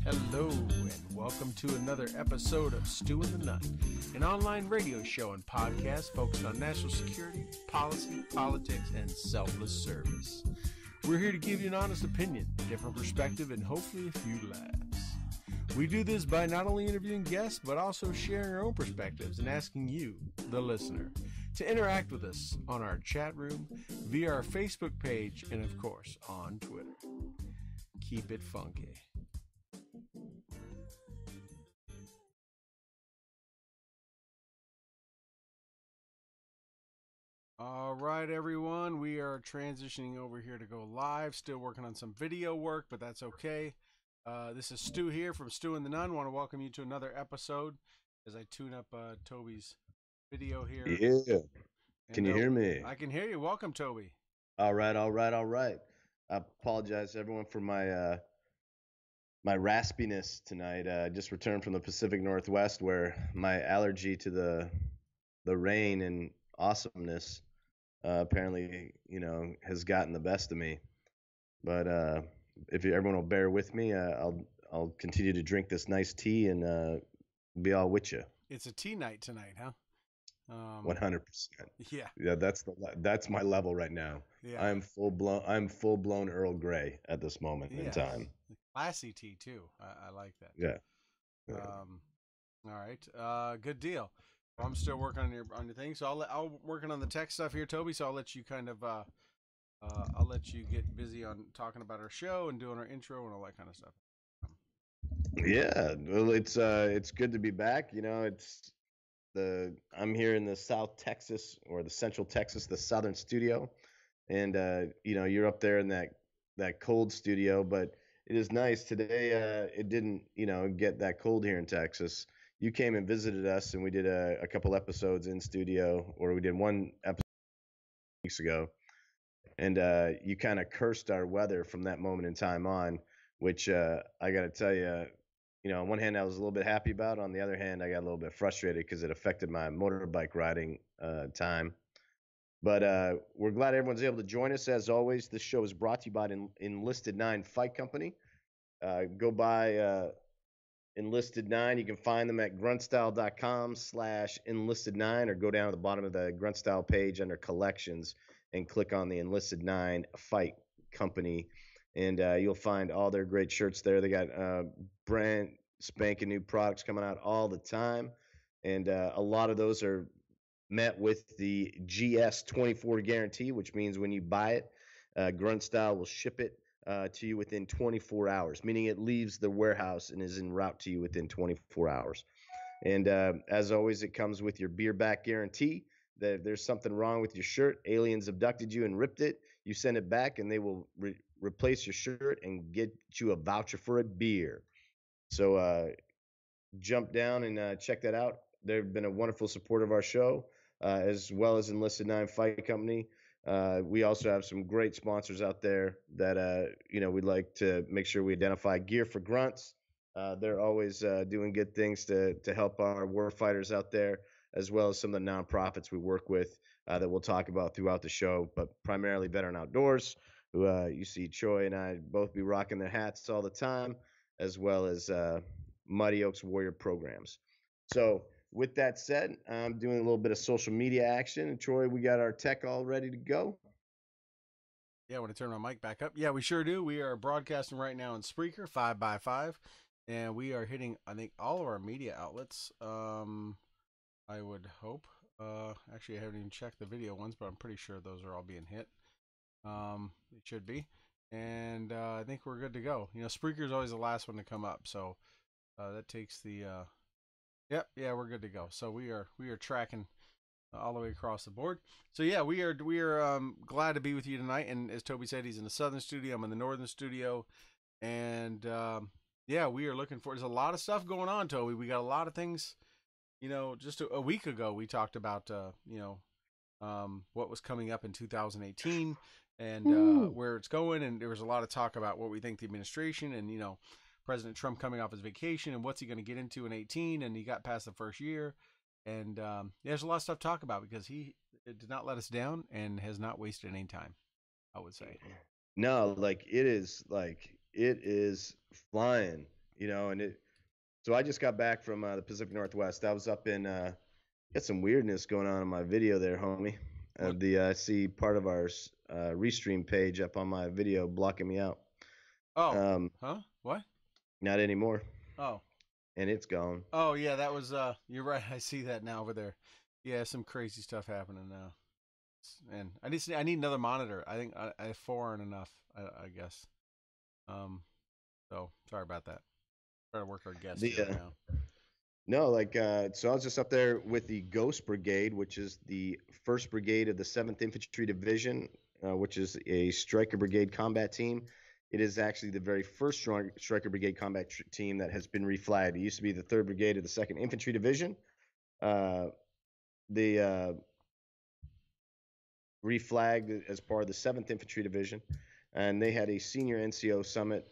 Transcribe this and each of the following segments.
Hello, and welcome to another episode of Stu and the Nunn, an online radio show and podcast focused on national security, policy, politics, and selfless service. We're here to give you an honest opinion, a different perspective, and hopefully a few laughs. We do this by not only interviewing guests, but also sharing our own perspectives and asking you, the listener, to interact with us on our chat room, via our Facebook page, and of course, on Twitter. Keep it funky. All right, everyone, we are transitioning over here to go live. Still working on some video work, but that's okay. This is Stu here from Stu and the Nunn. Want to welcome you to another episode as I tune up Toby's video here. Yeah. Can you hear me? I can hear you. Welcome, Toby. All right. I apologize, everyone, for my my raspiness tonight. I just returned from the Pacific Northwest, where my allergy to the rain and awesomeness apparently, has gotten the best of me. But if everyone will bear with me, I'll continue to drink this nice tea and be all with you. It's a tea night tonight, huh? 100%. Yeah. That's my level right now. Yeah. I'm full blown Earl Grey at this moment in time. Classy tea too. I like that. Yeah. All right. Good deal. Well, I'm still working on your thing, so I'll working on the tech stuff here, Toby. So I'll let you I'll let you get busy on talking about our show and doing our intro and all that kind of stuff. Yeah. Well, it's good to be back. I'm here in the South Texas or the Central Texas, the Southern studio, and you're up there in that cold studio, but it is nice today. It didn't get that cold here in Texas. You came and visited us, and we did a couple episodes in studio, or we did one episode weeks ago, and you kind of cursed our weather from that moment in time on, which I got to tell you, on one hand I was a little bit happy about. On the other hand, I got a little bit frustrated because it affected my motorbike riding time. But we're glad everyone's able to join us. As always, this show is brought to you by Enlisted 9 Fight Company. Go by Enlisted 9. You can find them at gruntstyle.com/enlisted9, or go down to the bottom of the Gruntstyle page under collections and click on the Enlisted 9 Fight Company. And you'll find all their great shirts there. They got brand spanking new products coming out all the time. And a lot of those are met with the GS24 guarantee, which means when you buy it, Grunt Style will ship it to you within 24 hours, meaning it leaves the warehouse and is en route to you within 24 hours. And as always, it comes with your beer back guarantee. That if there's something wrong with your shirt, aliens abducted you and ripped it, you send it back and they will replace your shirt and get you a voucher for a beer. So jump down and check that out. They've been a wonderful supporter of our show, as well as Enlisted 9 Fight Company. We also have some great sponsors out there that we'd like to make sure we identify. Gear for Grunts. They're always doing good things to help our war fighters out there, as well as some of the nonprofits we work with that we'll talk about throughout the show, but primarily Veteran Outdoors, who you see Troy and I both be rocking their hats all the time, as well as Muddy Oaks Warrior Programs. So with that said, I'm doing a little bit of social media action. And Troy, we got our tech all ready to go. Yeah, I want to turn my mic back up. Yeah, we sure do. We are broadcasting right now in Spreaker 5x5, and we are hitting, I think, all of our media outlets. I would hope. Actually, I haven't even checked the video ones, but I'm pretty sure those are all being hit. It should be. And I think we're good to go. Spreaker is always the last one to come up, so that takes the... Yep, yeah, we're good to go. So we are tracking all the way across the board. So yeah, we are glad to be with you tonight. And as Toby said, he's in the southern studio. I'm in the northern studio, and yeah, we are looking for. There's a lot of stuff going on, Toby. We got a lot of things. Just a week ago, we talked about what was coming up in 2018 and where it's going, and there was a lot of talk about what we think the administration and President Trump coming off his vacation and what's he going to get into in 18, and he got past the first year, and there's a lot of stuff to talk about because he did not let us down and has not wasted any time, I would say. No, it is flying And so I just got back from the Pacific Northwest. I was up in got some weirdness going on in my video there, homie. What? I see part of our restream page up on my video blocking me out. Oh, Um, huh? What? Not anymore, Oh, and it's gone. oh yeah, that was. You're right. I see that now over there. Yeah, some crazy stuff happening now. And I need another monitor. I think I have four aren't enough. I guess. Um. So sorry about that. Try to work our guest The here right now. No, so I was just up there with the Ghost Brigade, which is the first brigade of the 7th Infantry Division, which is a Stryker Brigade combat team. It is actually the very first Stryker Brigade combat team that has been reflagged. It used to be the 3rd Brigade of the 2nd Infantry Division. They reflagged as part of the 7th Infantry Division, and they had a senior NCO summit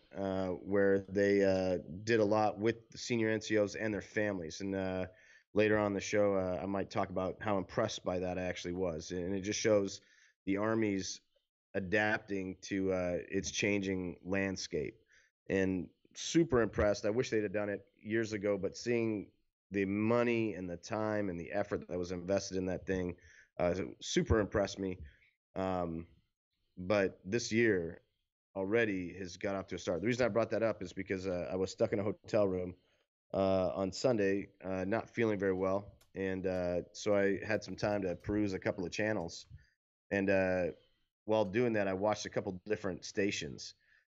where they did a lot with the senior NCOs and their families. And later on the show, I might talk about how impressed by that I actually was. And it just shows the Army's adapting to its changing landscape. And super impressed. I wish they'd have done it years ago, but seeing the money and the time and the effort that was invested in that thing super impressed me. Um, but this year already has got off to a start. The reason I brought that up is because I was stuck in a hotel room on Sunday, not feeling very well, and so I had some time to peruse a couple of channels. And while doing that, I watched a couple different stations.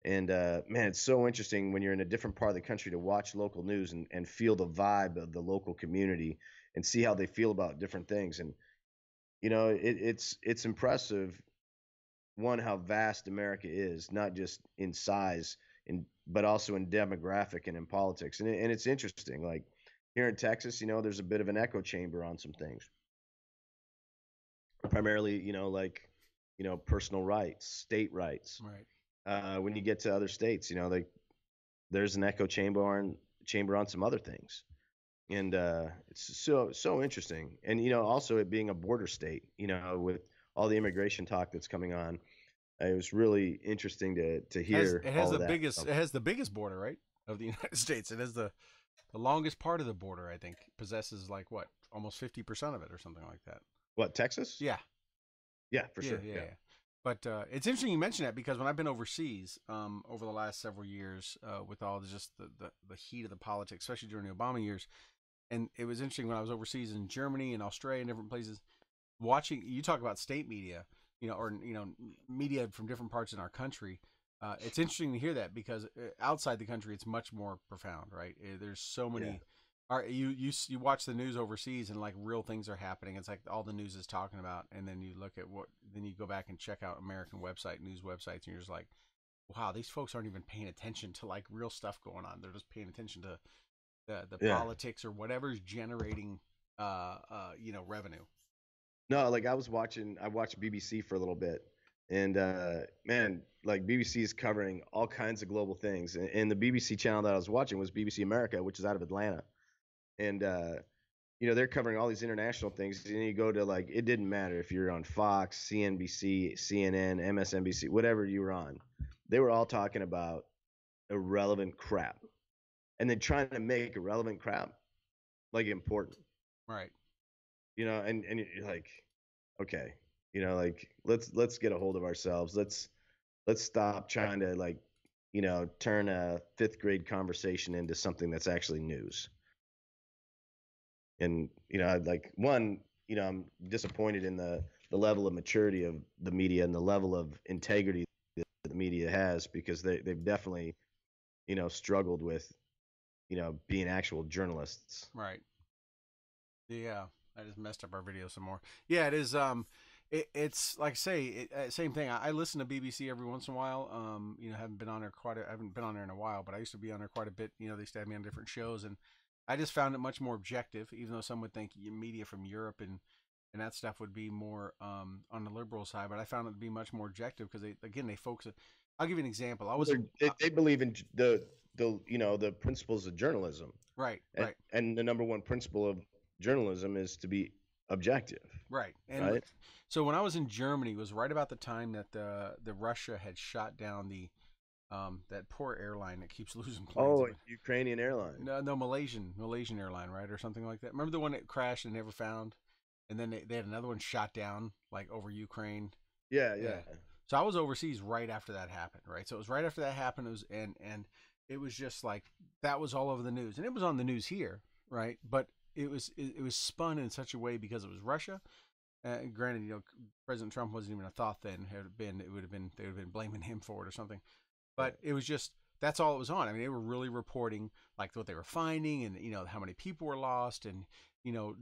And man, it's so interesting when you're in a different part of the country to watch local news and feel the vibe of the local community and see how they feel about different things. And it's impressive, one, how vast America is, not just in size, but also in demographic and in politics. And it's interesting. Like here in Texas, there's a bit of an echo chamber on some things. Primarily, personal rights, state rights. Right. When you get to other states, there's an echo chamber on some other things. And it's so interesting. And also it being a border state, with all the immigration talk that's coming on, it was really interesting to hear It has all the of that. biggest. It has the biggest border, right, of the United States. It has the longest part of the border. I think possesses like what, almost 50% of it, or something like that. What, Texas? Yeah. Yeah, for Yeah. sure. Yeah. Yeah. Yeah. But it's interesting you mention that because when I've been overseas over the last several years, with all just the heat of the politics, especially during the Obama years, and it was interesting when I was overseas in Germany and Australia and different places, watching you talk about state media, or media from different parts in our country. It's interesting to hear that because outside the country, it's much more profound, right? There's so Yeah. many. You watch the news overseas and like real things are happening. It's like all the news is talking about, and then you look at then you go back and check out American news websites, and you're just like, wow, these folks aren't even paying attention to like real stuff going on. They're just paying attention to the Yeah. politics or whatever's generating revenue. No, like I watched BBC for a little bit, and man, like BBC is covering all kinds of global things. And the BBC channel that I was watching was BBC America, which is out of Atlanta. And they're covering all these international things. And you go to, like, it didn't matter if you're on Fox, CNBC, CNN, MSNBC, whatever you were on. They were all talking about irrelevant crap, and then trying to make irrelevant crap like important. Right. And you're like, okay, like let's get a hold of ourselves. Let's stop trying to, like, turn a fifth grade conversation into something that's actually news. And like, one, I'm disappointed in the level of maturity of the media and the level of integrity that the media has, because they've definitely struggled with being actual journalists. Right. Yeah, I just messed up our video some more. Yeah, it is. It's like I say, same thing. I listen to BBC every once in a while. Haven't been on there I haven't been on there in a while, but I used to be on there quite a bit. They used to have me on different shows, and I just found it much more objective. Even though some would think media from Europe and that stuff would be more on the liberal side, but I found it to be much more objective because they focus. I'll give you an example. I was They believe in the principles of journalism. right, and, right. and the number one principle of journalism is to be objective. Right. And Right. so when I was in Germany, it was right about the time that the Russia had shot down That poor airline that keeps losing planes. Oh, Ukrainian airline. No, Malaysian airline, right, or something like that. Remember the one that crashed and never found, and then they had another one shot down like over Ukraine. Yeah, Yeah. yeah. So I was overseas right after that happened, right? So it was right after that happened. It was and it was just like that was all over the news, and it was on the news here, right? But it was spun in such a way because it was Russia. Granted, President Trump wasn't even a thought then. It would have been they would have been blaming him for it or something. But it was just that's all it was on. I mean, they were really reporting like what they were finding, and how many people were lost, and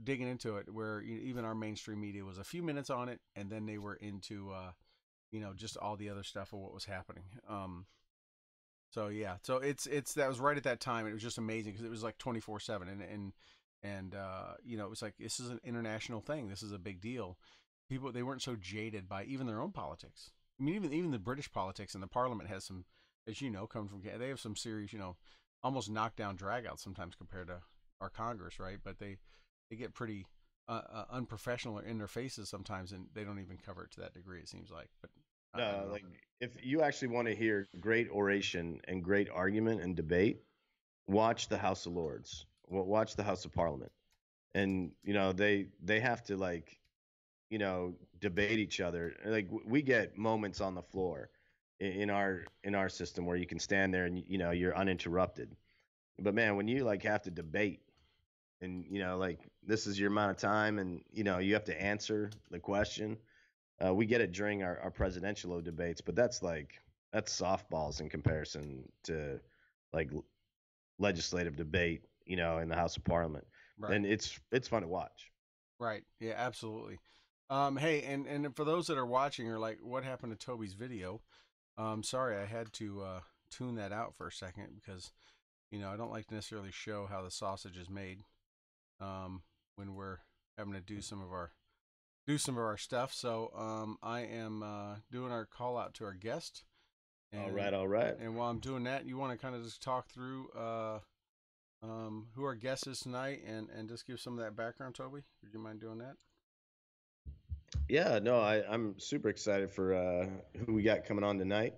digging into it. Where even our mainstream media was a few minutes on it, and then they were into just all the other stuff of what was happening. So yeah, so it's that was right at that time. It was just amazing because it was like 24/7, and it was like this is an international thing. This is a big deal. People they weren't so jaded by even their own politics. I mean, even the British politics and the Parliament has some, as you know, come from they have some serious, almost knockdown dragouts sometimes compared to our Congress, right? But they get pretty unprofessional in their faces sometimes, and they don't even cover it to that degree. It seems like, but I No, don't know. like if you actually want to hear great oration and great argument and debate, watch the House of Lords. Watch the House of Parliament. And they have to like debate each other. Like we get moments on the floor in our system where you can stand there and you're uninterrupted. But man, when you like have to debate and like this is your amount of time and you have to answer the question. We get it during our presidential debates, but that's softballs in comparison to like legislative debate, in the House of Parliament. Right. And it's fun to watch. Right. Yeah, absolutely. Hey, and for those that are watching are like, what happened to Toby's video? Sorry, I had to tune that out for a second because I don't like to necessarily show how the sausage is made when we're having to do some of our stuff. So I am doing our call out to our guest, All and right, all right. and while I'm doing that, you want to kind of just talk through who our guest is tonight, and just give some of that background, Toby. Would you mind doing that? Yeah, no, I'm super excited for who we got coming on tonight.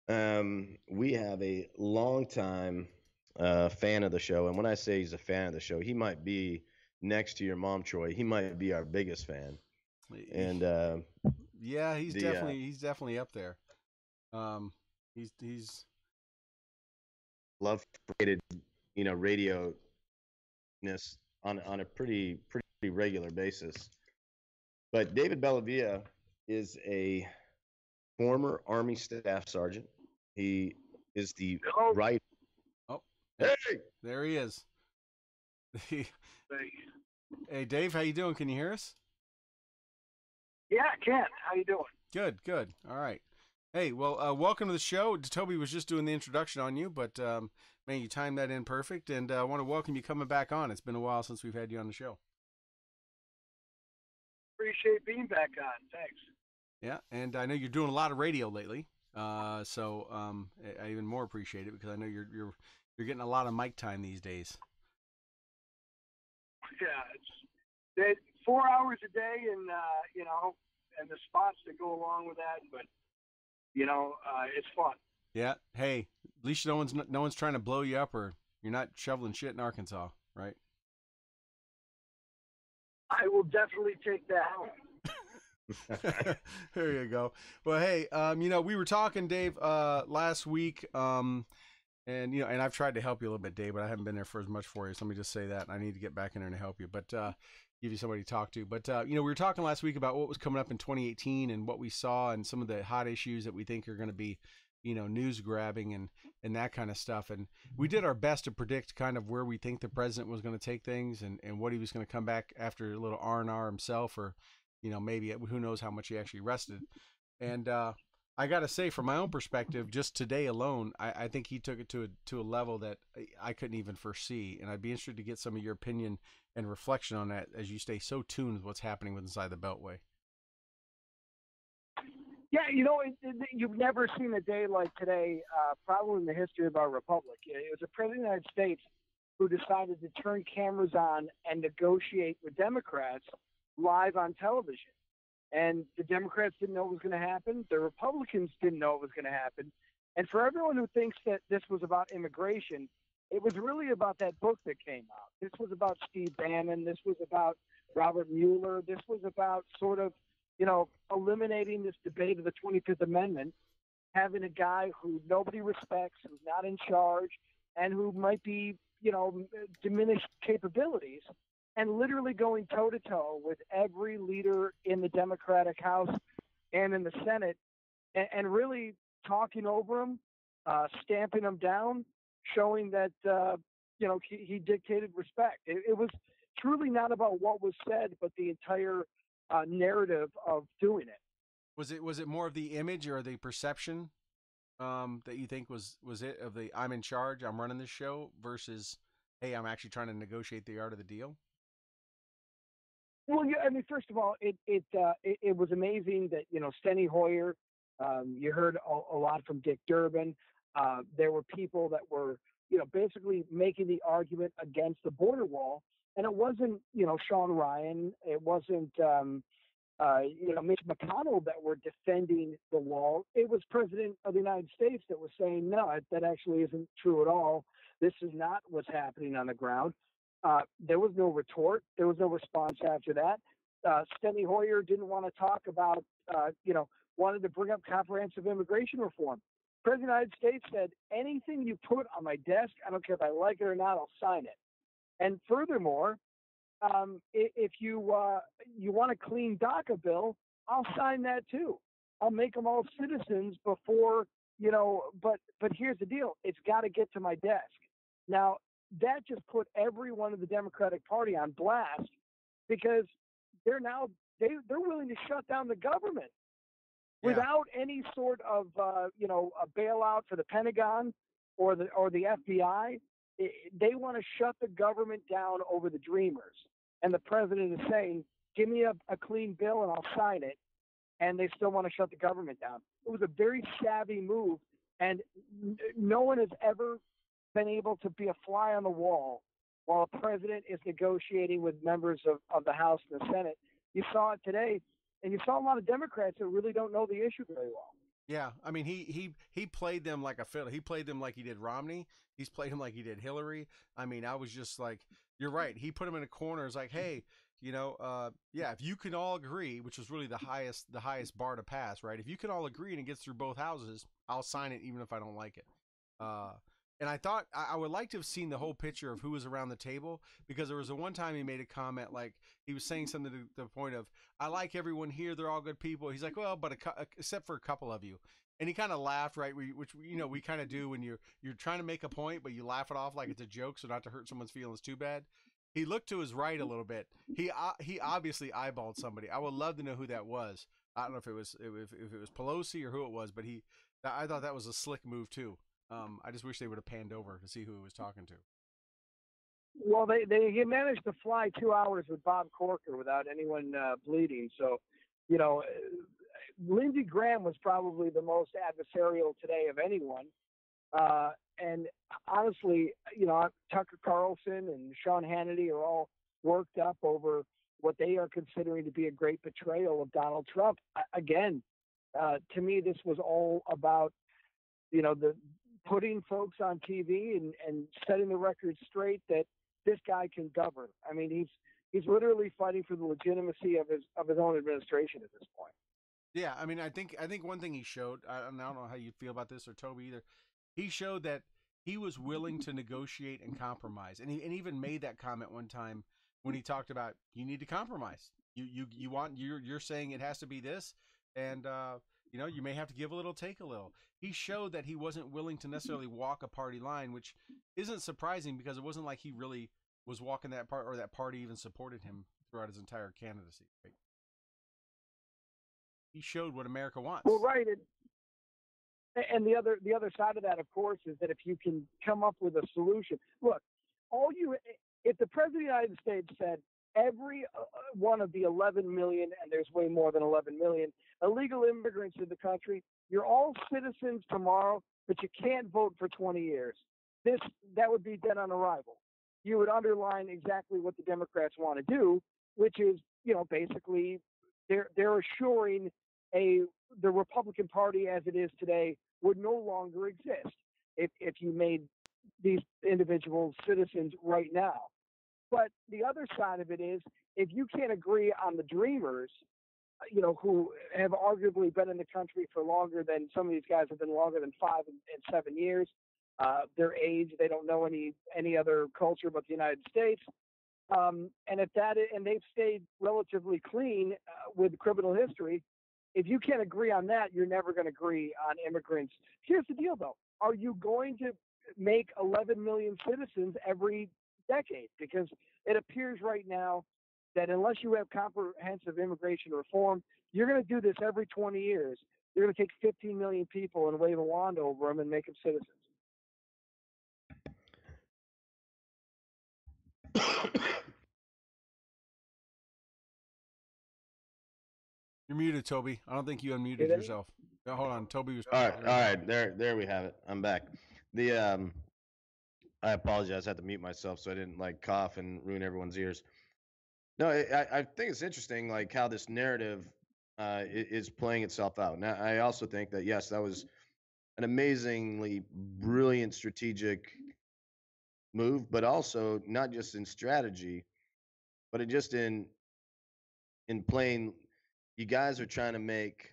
We have a longtime fan of the show, and when I say he's a fan of the show, he might be next to your mom, Troy. He might be our biggest fan, and Yeah, he's the definitely up there. He's love created, radio ness on a pretty regular basis. But David Bellavia is a former Army Staff Sergeant. He is the Hello. right. oh Hey, there he is. Hey. Hey Dave, how you doing? Can you hear us? Yeah, Ken, how you doing? Good. All right. Hey, well, welcome to the show. Toby was just doing the introduction on you, but man, you timed that in perfect, and I want to welcome you coming back on. It's been a while since we've had you on the show. Appreciate being back on. Thanks. Yeah, and I know you're doing a lot of radio lately, so I even more appreciate it because I know you're getting a lot of mic time these days. Yeah, it's 4 hours a day, and and the spots that go along with that. But it's fun. Yeah. Hey, at least no one's trying to blow you up, or you're not shoveling shit in Arkansas, right? I will definitely take that home. There you go. Well, hey, we were talking, Dave, last week, and I've tried to help you a little bit, Dave, but I haven't been there for as much for you. So let me just say that I need to get back in there and help you, but give you somebody to talk to. But we were talking last week about what was coming up in 2018 and what we saw and some of the hot issues that we think are going to be, news grabbing and that kind of stuff. And we did our best to predict kind of where we think the president was going to take things and what he was going to come back after a little R&R himself, or maybe who knows how much he actually rested. And I got to say, from my own perspective, just today alone, I think he took it to a level that I couldn't even foresee. And I'd be interested to get some of your opinion and reflection on that as you stay so tuned with what's happening inside the Beltway. Yeah, you've never seen a day like today, probably in the history of our republic. It was a president of the United States who decided to turn cameras on and negotiate with Democrats live on television. And the Democrats didn't know it was going to happen. The Republicans didn't know it was going to happen. And for everyone who thinks that this was about immigration, it was really about that book that came out. This was about Steve Bannon. This was about Robert Mueller. This was about sort of, eliminating this debate of the 25th Amendment, having a guy who nobody respects, who's not in charge, and who might be, diminished capabilities, and literally going toe to toe with every leader in the Democratic House and in the Senate, and really talking over them, stamping them down, showing that he dictated respect. It was truly not about what was said, but the entire narrative of doing it. Was it more of the image or the perception that you think was it of the I'm in charge, I'm running this show versus hey, I'm actually trying to negotiate the art of the deal? Well, yeah, I mean, first of all, it was amazing that Steny Hoyer. You heard a lot from Dick Durbin. There were people that were basically making the argument against the border wall, and it wasn't Sean Ryan, it wasn't Mitch McConnell that were defending the wall. It was President of the United States that was saying, no, that actually isn't true at all. This is not what's happening on the ground. There was no retort. There was no response after that. Steny Hoyer didn't want to talk about, wanted to bring up comprehensive immigration reform. The President of the United States said, anything you put on my desk, I don't care if I like it or not, I'll sign it. And furthermore, if you want a clean DACA bill, I'll sign that too. I'll make them all citizens before, but here's the deal. It's got to get to my desk. Now, that just put everyone in the Democratic Party on blast because they're willing to shut down the government without any sort of a bailout for the Pentagon or the FBI. They want to shut the government down over the dreamers. And the president is saying, give me a clean bill and I'll sign it. And they still want to shut the government down. It was a very savvy move. And no one has ever been able to be a fly on the wall while a president is negotiating with members of the House and the Senate. You saw it today, and you saw a lot of Democrats that really don't know the issue very well. Yeah, I mean, he played them like a fiddle. He played them like he did Romney. He's played them like he did Hillary. I mean, I was just like, you're right. He put him in a corner. It's like, hey, if you can all agree, which was really the highest bar to pass, right? If you can all agree and it gets through both houses, I'll sign it even if I don't like it. And I thought I would like to have seen the whole picture of who was around the table, because there was a one time he made a comment like he was saying something to the point of, I like everyone here. They're all good people. He's like, well, but except for a couple of you. And he kind of laughed, right? Which we kind of do when you're trying to make a point, but you laugh it off like it's a joke, so not to hurt someone's feelings too bad. He looked to his right a little bit. He obviously eyeballed somebody. I would love to know who that was. I don't know if it was Pelosi or who it was, but I thought that was a slick move too. I just wish they would have panned over to see who he was talking to. Well, he managed to fly 2 hours with Bob Corker without anyone bleeding. So, Lindsey Graham was probably the most adversarial today of anyone. And honestly, Tucker Carlson and Sean Hannity are all worked up over what they are considering to be a great betrayal of Donald Trump. Again, to me, this was all about, the putting folks on TV and setting the record straight that this guy can govern. I mean, he's literally fighting for the legitimacy of his own administration at this point. Yeah, I mean, I think one thing he showed, I don't know how you feel about this or Toby either. He showed that he was willing to negotiate and compromise, and he even made that comment one time when he talked about you need to compromise. You're saying it has to be this, and you may have to give a little, take a little. He showed that he wasn't willing to necessarily walk a party line, which isn't surprising because it wasn't like he really was walking that part or that party even supported him throughout his entire candidacy. Right? He showed what America wants. Well, right. And the other side of that, of course, is that if you can come up with a solution, look, if the president of the United States said every one of the 11 million, and there's way more than 11 million illegal immigrants in the country, you're all citizens tomorrow, but you can't vote for 20 years. That would be dead on arrival. You would underline exactly what the Democrats want to do, which is, basically they're assuring a the Republican Party as it is today would no longer exist if you made these individuals citizens right now. But the other side of it is, if you can't agree on the dreamers, who have arguably been in the country for longer than some of these guys have been longer than 5 and 7 years. Their age, they don't know any other culture but the United States. And if that and they've stayed relatively clean with criminal history. If you can't agree on that, you're never going to agree on immigrants. Here's the deal, though: are you going to make 11 million citizens every decade? Because it appears right now that unless you have comprehensive immigration reform, you're going to do this every 20 years. You're going to take 15 million people and wave a wand over them and make them citizens. You're muted, Toby. I don't think you unmuted yourself. Oh, hold on, Toby was. All right. There we have it. I'm back. I apologize. I had to mute myself so I didn't like cough and ruin everyone's ears. No, I think it's interesting, like how this narrative is playing itself out. Now, I also think that yes, that was an amazingly brilliant strategic move, but also not just in strategy, but it just in plain. You guys are trying to make,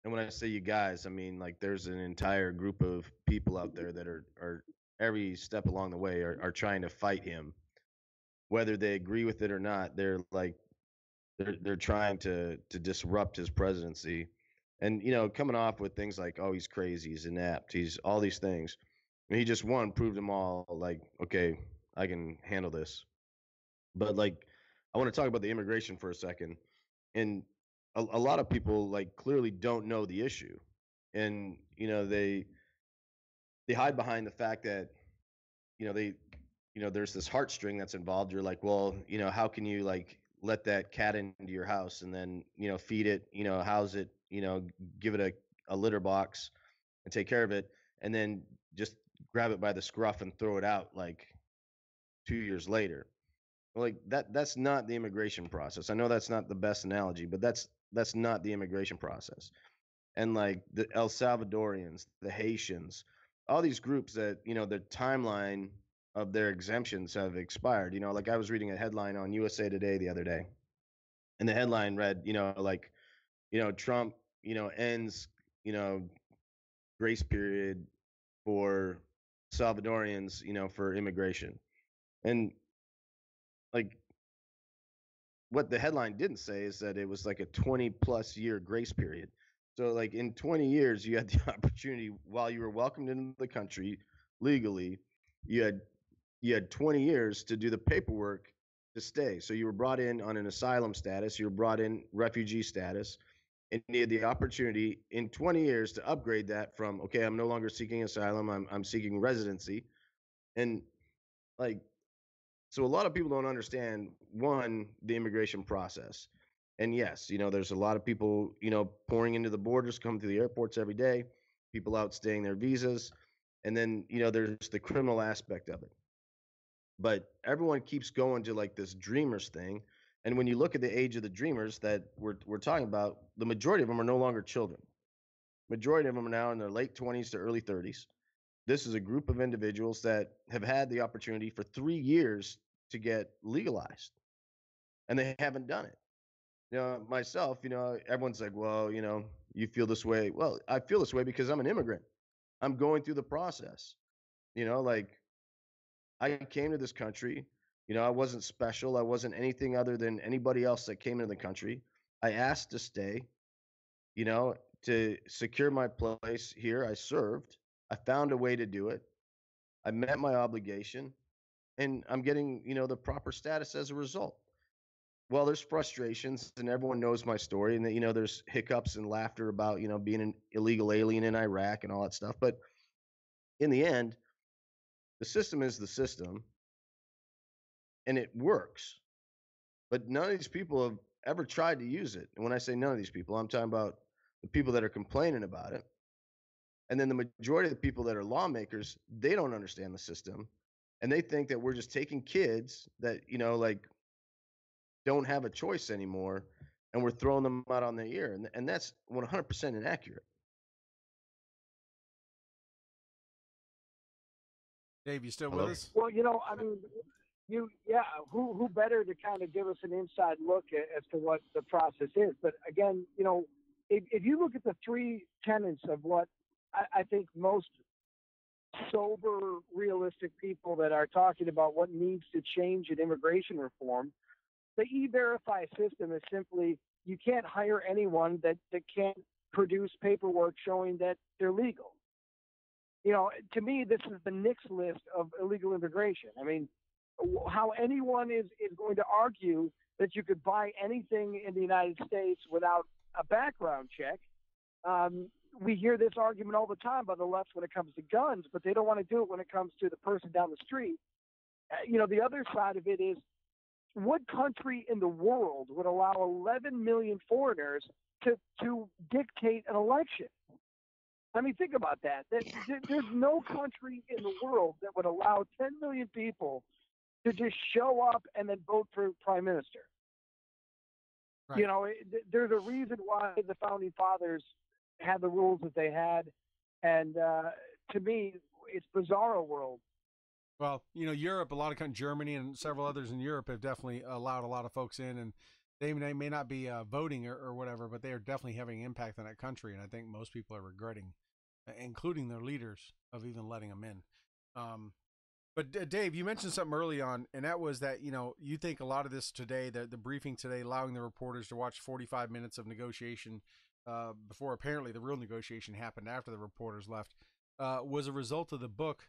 and when I say you guys, I mean like there's an entire group of people out there that are every step along the way are trying to fight him, whether they agree with it or not. They're like they're trying to disrupt his presidency, and coming off with things like, oh, he's crazy, he's inept, he's all these things. And he just proved them all. Like, okay, I can handle this. But like, I want to talk about the immigration for a second. And a lot of people like clearly don't know the issue, and they hide behind the fact that they there's this heartstring that's involved. You're like, well, how can you like let that cat into your house and then feed it, house it, give it a litter box and take care of it, and then just grab it by the scruff and throw it out like 2 years later. Like that's not the immigration process. I know that's not the best analogy, but that's not the immigration process. And like the El Salvadorians, the Haitians, all these groups that, the timeline of their exemptions have expired. Like I was reading a headline on USA Today the other day, and the headline read, like, Trump, ends, grace period for Salvadorians, for immigration. And like what the headline didn't say is that it was like a 20 plus year grace period. So like in 20 years, you had the opportunity while you were welcomed into the country legally, you had 20 years to do the paperwork to stay. So you were brought in on an asylum status, you were brought in refugee status, and you had the opportunity in 20 years to upgrade that from, okay, I'm no longer seeking asylum, I'm seeking residency. And like, so a lot of people don't understand, one, the immigration process. And yes, there's a lot of people, pouring into the borders, come through the airports every day, people outstaying their visas. And then, there's the criminal aspect of it. But everyone keeps going to like this dreamers thing. And when you look at the age of the dreamers that we're talking about, the majority of them are no longer children. Majority of them are now in their late 20s to early 30s. This is a group of individuals that have had the opportunity for 3 years to get legalized, and they haven't done it. Myself, everyone's like, well, you feel this way. Well, I feel this way because I'm an immigrant. I'm going through the process. Like I came to this country, I wasn't special. I wasn't anything other than anybody else that came into the country. I asked to stay, to secure my place here. I served. I found a way to do it. I met my obligation, and I'm getting, the proper status as a result. Well, there's frustrations, and everyone knows my story, and that, there's hiccups and laughter about, being an illegal alien in Iraq and all that stuff. But in the end, the system is the system, and it works. But none of these people have ever tried to use it. And when I say none of these people, I'm talking about the people that are complaining about it. And then the majority of the people that are lawmakers, they don't understand the system. And they think that we're just taking kids that, like don't have a choice anymore, and we're throwing them out on their ear, and that's 100% inaccurate. Dave, you still Hello? with us? Well, I mean, who better to kind of give us an inside look as to what the process is? But again, if you look at the three tenets of what I think most sober, realistic people that are talking about what needs to change in immigration reform, the E-Verify system is simply you can't hire anyone that can't produce paperwork showing that they're legal. To me, this is the Nick's list of illegal immigration. I mean, how anyone is going to argue that you could buy anything in the United States without a background check. We hear this argument all the time by the left when it comes to guns, but they don't want to do it when it comes to the person down the street. The other side of it is, what country in the world would allow 11 million foreigners to dictate an election? I mean, think about that. There's no country in the world that would allow 10 million people to just show up and then vote for prime minister. Right. There's a reason why the founding fathers had the rules that they had, and to me, it's bizarro world. Well, Europe, a lot of countries, Germany and several others in Europe have definitely allowed a lot of folks in, and they may not be voting or whatever, but they are definitely having an impact on that country, and I think most people are regretting, including their leaders, of even letting them in. But Dave, you mentioned something early on, and that was that, you think a lot of this today, the briefing today, allowing the reporters to watch 45 minutes of negotiation before apparently the real negotiation happened after the reporters left, was a result of the book,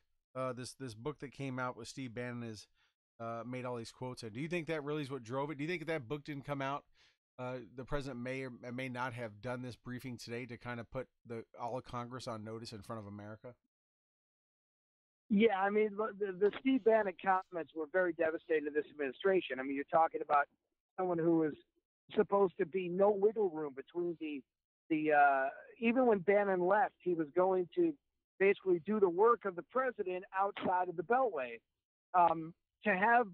this book that came out with Steve Bannon has made all these quotes. And do you think that really is what drove it? Do you think if that book didn't come out, the president may or may not have done this briefing today to kind of put all of Congress on notice in front of America? Yeah, I mean, the Steve Bannon comments were very devastating to this administration. I mean, you're talking about someone who is supposed to be no wiggle room between the even when Bannon left, he was going to basically do the work of the president outside of the Beltway. To have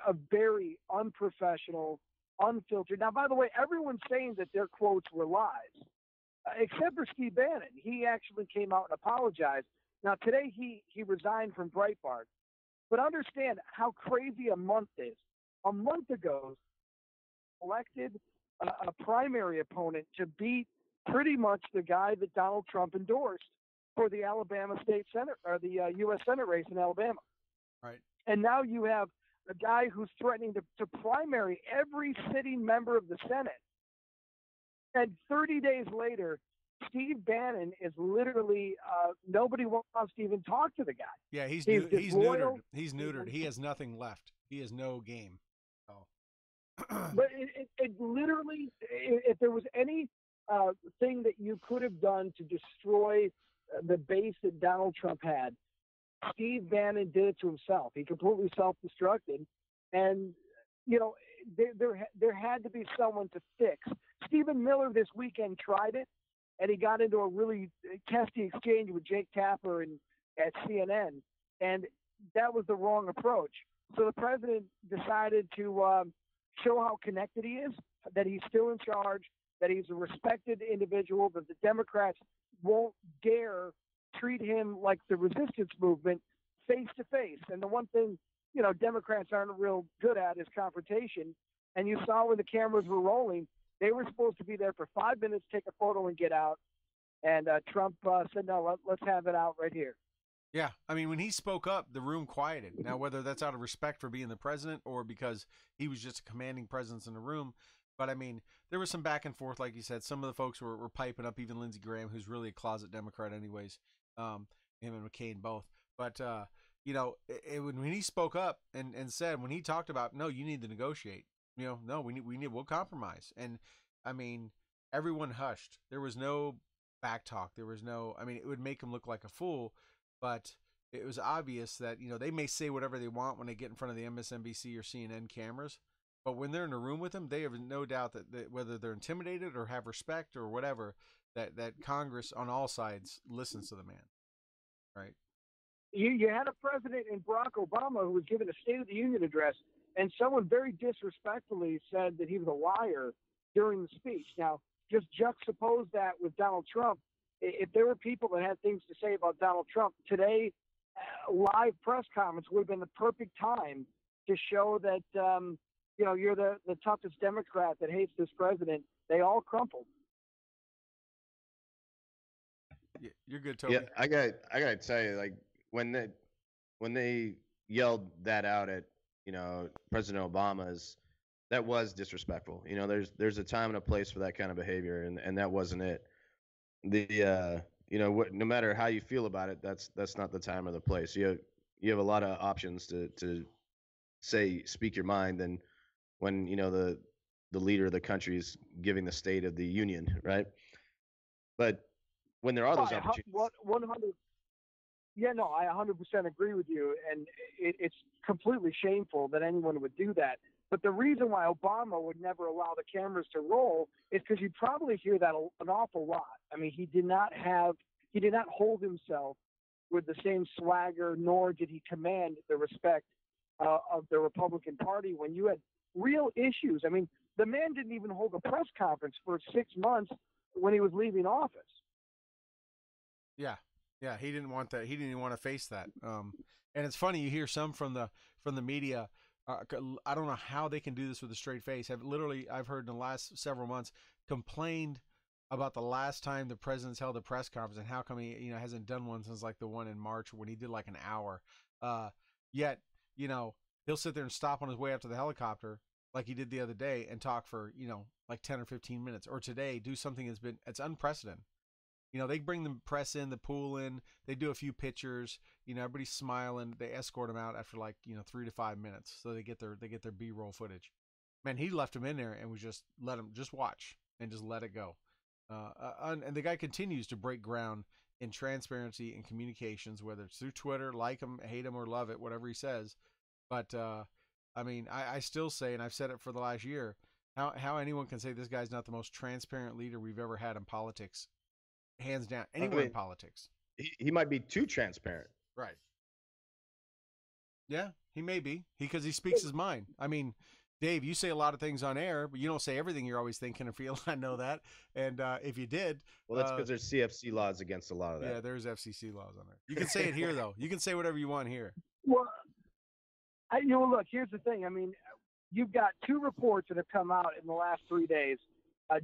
a very unprofessional, unfiltered. Now, by the way, everyone's saying that their quotes were lies, except for Steve Bannon. He actually came out and apologized. Now, today he resigned from Breitbart. But understand how crazy a month is. A month ago, elected a primary opponent to beat pretty much the guy that Donald Trump endorsed for the Alabama State Senate or the U.S. Senate race in Alabama. Right. And now you have a guy who's threatening to primary every sitting member of the Senate. And 30 days later, Steve Bannon is literally nobody wants to even talk to the guy. Yeah, he's neutered. He's neutered. He has nothing left. He has no game. Oh. But it literally, if there was any thing that you could have done to destroy the base that Donald Trump had, Steve Bannon did it to himself. He completely self-destructed, and there had to be someone to fix. Stephen Miller this weekend tried it, and he got into a really testy exchange with Jake Tapper at CNN, and that was the wrong approach. So the president decided to show how connected he is, that he's still in charge, that he's a respected individual, that the Democrats won't dare treat him like the resistance movement face to face. And the one thing, Democrats aren't real good at is confrontation. And you saw when the cameras were rolling, they were supposed to be there for 5 minutes, take a photo and get out. And Trump said, no, let's have it out right here. Yeah. I mean, when he spoke up, the room quieted. Now, whether that's out of respect for being the president or because he was just a commanding presence in the room. But, I mean, there was some back and forth, like you said. Some of the folks were piping up, even Lindsey Graham, who's really a closet Democrat anyways, him and McCain both. But, when he spoke up and said, when he talked about, no, you need to negotiate, no, we'll compromise. And, I mean, everyone hushed. There was no back talk. There was no, I mean, it would make him look like a fool, but it was obvious that, they may say whatever they want when they get in front of the MSNBC or CNN cameras. But when they're in a room with him, they have no doubt that whether they're intimidated or have respect or whatever, that Congress on all sides listens to the man, right? You had a president in Barack Obama who was giving a State of the Union address, and someone very disrespectfully said that he was a liar during the speech. Now, just juxtapose that with Donald Trump. If there were people that had things to say about Donald Trump today, live press conference would have been the perfect time to show that you're the toughest Democrat that hates this president. They all crumpled. You're good, Toby. Yeah, I got to tell you, like when they yelled that out at President Obama's, that was disrespectful. There's a time and a place for that kind of behavior, and that wasn't it. No matter how you feel about it, that's not the time or the place. You have a lot of options to speak your mind, and when the leader of the country is giving the State of the Union, right? But when there are those opportunities, 100. Yeah, no, I 100% agree with you, and it's completely shameful that anyone would do that. But the reason why Obama would never allow the cameras to roll is because you probably hear that an awful lot. I mean, he did not hold himself with the same swagger, nor did he command the respect of the Republican Party when you had real issues. I mean, the man didn't even hold a press conference for 6 months when he was leaving office. Yeah, he didn't want that. He didn't even want to face that. And it's funny, you hear some from the media. I don't know how they can do this with a straight face. I've heard in the last several months complained about the last time the president's held a press conference and how come he hasn't done one since like the one in March when he did like an hour. Yet he'll sit there and stop on his way up to the helicopter like he did the other day and talk for like 10 or 15 minutes, or today do something it's unprecedented. They bring the press in, the pool in, they do a few pictures, everybody's smiling, they escort him out after like 3 to 5 minutes, so they get their B-roll footage. Man, he left him in there and was just let him just watch and just let it go. And the guy continues to break ground in transparency and communications, whether it's through Twitter, like him, hate him, or love it, whatever he says. But I mean, I still say, and I've said it for the last year, how anyone can say this guy's not the most transparent leader we've ever had in politics. Hands down, anywhere in politics. He might be too transparent. Right. Yeah, he may be. Because he speaks his mind. I mean, Dave, you say a lot of things on air, but you don't say everything you're always thinking or feeling. I know that. And if you did... Well, that's because there's CFC laws against a lot of that. Yeah, there's FCC laws on there. You can say it here, though. You can say whatever you want here. Well, look, here's the thing. I mean, you've got two reports that have come out in the last 3 days.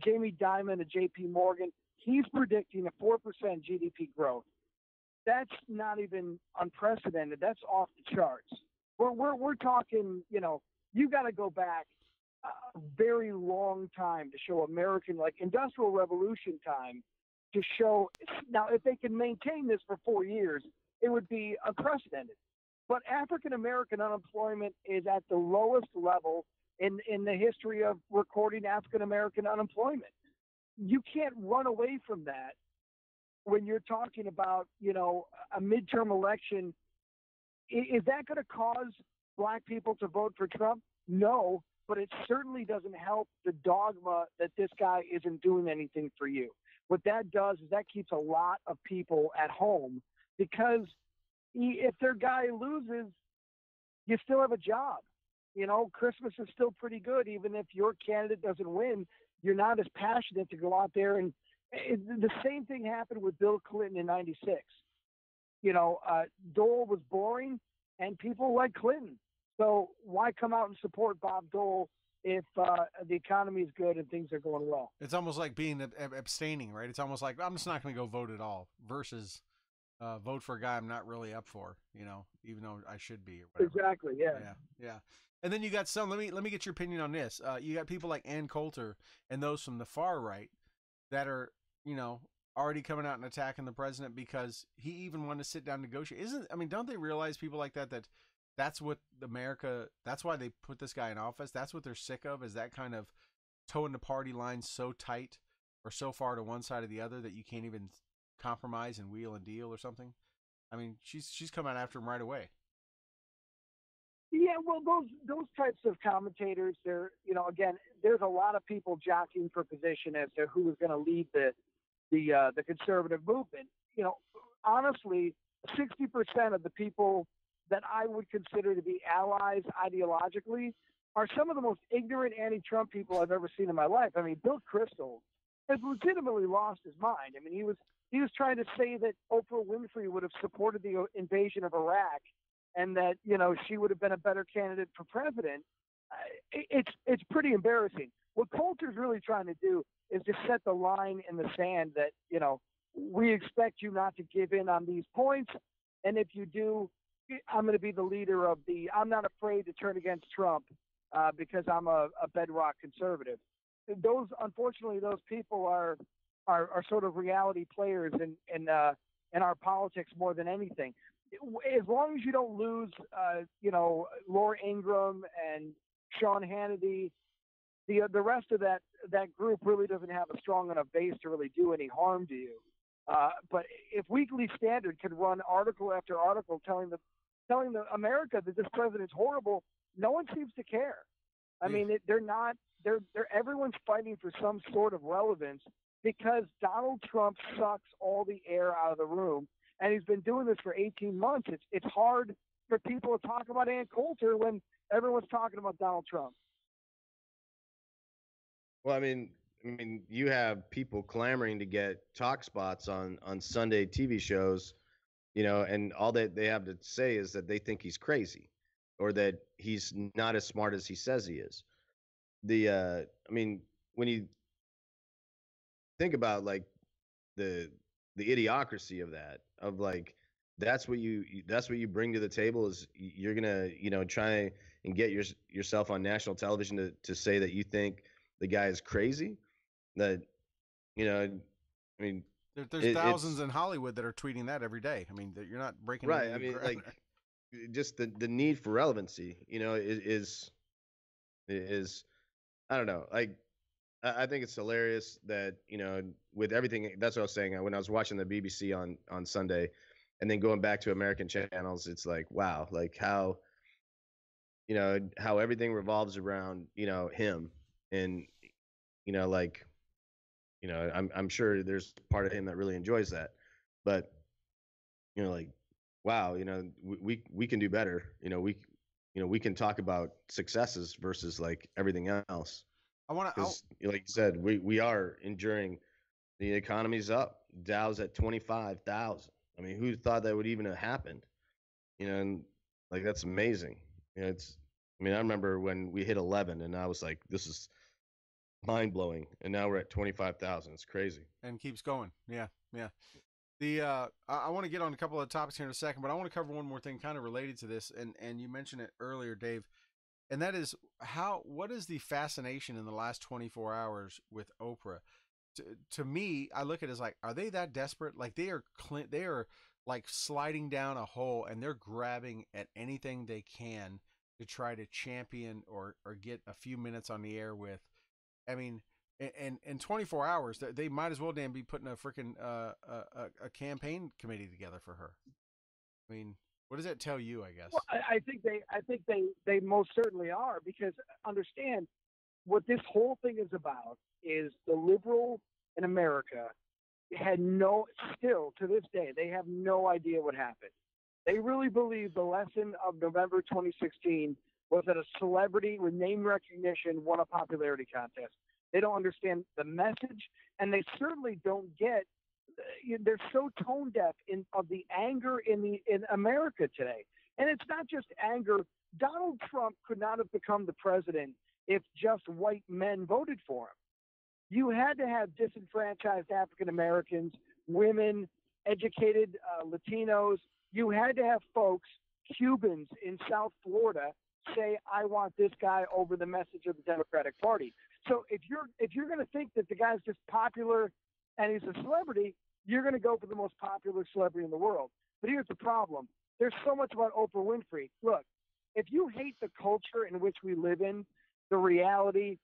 Jamie Dimon of J.P. Morgan, he's predicting a 4% GDP growth. That's not even unprecedented. That's off the charts. We're talking, you got to go back a very long time to show American, like Industrial Revolution time, to show. Now, if they can maintain this for 4 years, it would be unprecedented. But African American unemployment is at the lowest level in the history of recording African American unemployment. You can't run away from that when you're talking about, a midterm election. Is that going to cause black people to vote for Trump? No, but it certainly doesn't help the dogma that this guy isn't doing anything for you. What that does is that keeps a lot of people at home, because if their guy loses, you still have a job. Christmas is still pretty good. Even if your candidate doesn't win, you're not as passionate to go out there. And the same thing happened with Bill Clinton in '96. Dole was boring and people like Clinton. So why come out and support Bob Dole if the economy is good and things are going well? It's almost like being abstaining, right? It's almost like I'm just not going to go vote at all versus vote for a guy I'm not really up for, even though I should be or whatever. Exactly. Yeah. And then you got some. Let me get your opinion on this. You got people like Ann Coulter and those from the far right that are already coming out and attacking the president because he even wanted to sit down and negotiate. Don't they realize, people like that's what America? That's why they put this guy in office. That's what they're sick of, is that kind of toeing the party line so tight or so far to one side or the other that you can't even compromise and wheel and deal or something. I mean, she's come out after him right away. Yeah, well, those types of commentators, they're, again, there's a lot of people jockeying for position as to who is going to lead the conservative movement. Honestly, 60% of the people that I would consider to be allies ideologically are some of the most ignorant anti-Trump people I've ever seen in my life. I mean, Bill Kristol has legitimately lost his mind. I mean, he was trying to say that Oprah Winfrey would have supported the invasion of Iraq, and that she would have been a better candidate for president. It's pretty embarrassing. What Coulter's really trying to do is just set the line in the sand that we expect you not to give in on these points, and if you do, I'm going to be the leader of the. I'm not afraid to turn against Trump because I'm a bedrock conservative. Unfortunately, those people are sort of reality players in our politics more than anything. As long as you don't lose, Laura Ingraham and Sean Hannity, the rest of that group really doesn't have a strong enough base to really do any harm to you. But if Weekly Standard could run article after article telling America that this president's horrible, no one seems to care. I mean, everyone's fighting for some sort of relevance because Donald Trump sucks all the air out of the room, and he's been doing this for 18 months. It's hard for people to talk about Ann Coulter when everyone's talking about Donald Trump. Well, I mean, you have people clamoring to get talk spots on Sunday TV shows, and all that they have to say is that they think he's crazy, or that he's not as smart as he says he is. When you think about like the idiocracy of that, of like that's what you bring to the table, is you're gonna try and get yourself on national television to say that you think the guy is crazy. That there's thousands in Hollywood that are tweeting that every day. I mean, you're not breaking right. I mean, like just the need for relevancy, is I don't know. Like I think it's hilarious that with everything. That's what I was saying when I was watching the BBC on Sunday, and then going back to American channels. It's like, wow, like how everything revolves around him, and I'm sure there's part of him that really enjoys that, but like, wow, we can do better. We can talk about successes versus like everything else. Because like you said, we are enduring. The economy's up. Dow's at 25,000. I mean, who thought that would even have happened? And like that's amazing. I remember when we hit 11, and I was like, this is mind blowing. And now we're at 25,000. It's crazy. And keeps going. Yeah. I want to get on a couple of topics here in a second, but I want to cover one more thing kind of related to this. And you mentioned it earlier, Dave. And that is what is the fascination in the last 24 hours with Oprah? To me, I look at it as like, are they that desperate? Like they are like sliding down a hole, and they're grabbing at anything they can to try to champion or get a few minutes on the air with. I mean, in 24 hours, they might as well damn be putting a freaking a campaign committee together for her. I mean, what does that tell you, I guess? Well, I think they most certainly are, because understand what this whole thing is about is the liberal in America still to this day, they have no idea what happened. They really believe the lesson of November 2016 was that a celebrity with name recognition won a popularity contest. They don't understand the message, and they certainly don't get. They're so tone deaf of the anger in America today, and it's not just anger. Donald Trump could not have become the president if just white men voted for him. You had to have disenfranchised African Americans, women, educated Latinos. You had to have folks, Cubans in South Florida, say, I want this guy over the message of the Democratic Party. So if you're going to think that the guy's just popular and he's a celebrity, you're going to go for the most popular celebrity in the world. But here's the problem. There's so much about Oprah Winfrey. Look, if you hate the culture in which we live in, the reality,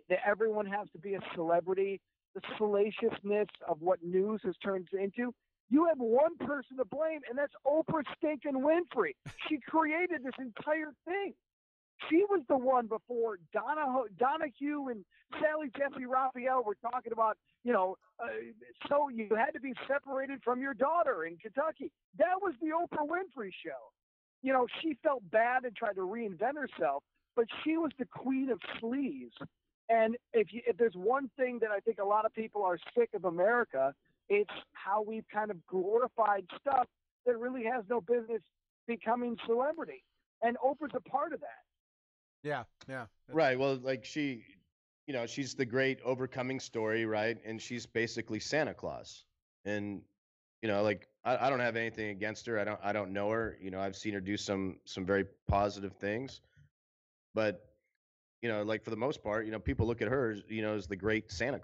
that everyone has to be a celebrity, the salaciousness of what news has turned into, you have one person to blame, and that's Oprah stinking Winfrey. She created this entire thing. She was the one before Donahue and Sally Jesse Raphael were talking about, so you had to be separated from your daughter in Kentucky. That was the Oprah Winfrey show. She felt bad and tried to reinvent herself, but she was the queen of sleaze. And if there's one thing that I think a lot of people are sick of America, it's how we've kind of glorified stuff that really has no business becoming celebrity. And Oprah's a part of that. Yeah, yeah. Right. Well, like she's the great overcoming story, right? And she's basically Santa Claus. And like I don't have anything against her. I don't know her. I've seen her do some very positive things, but like for the most part, people look at her, as the great Santa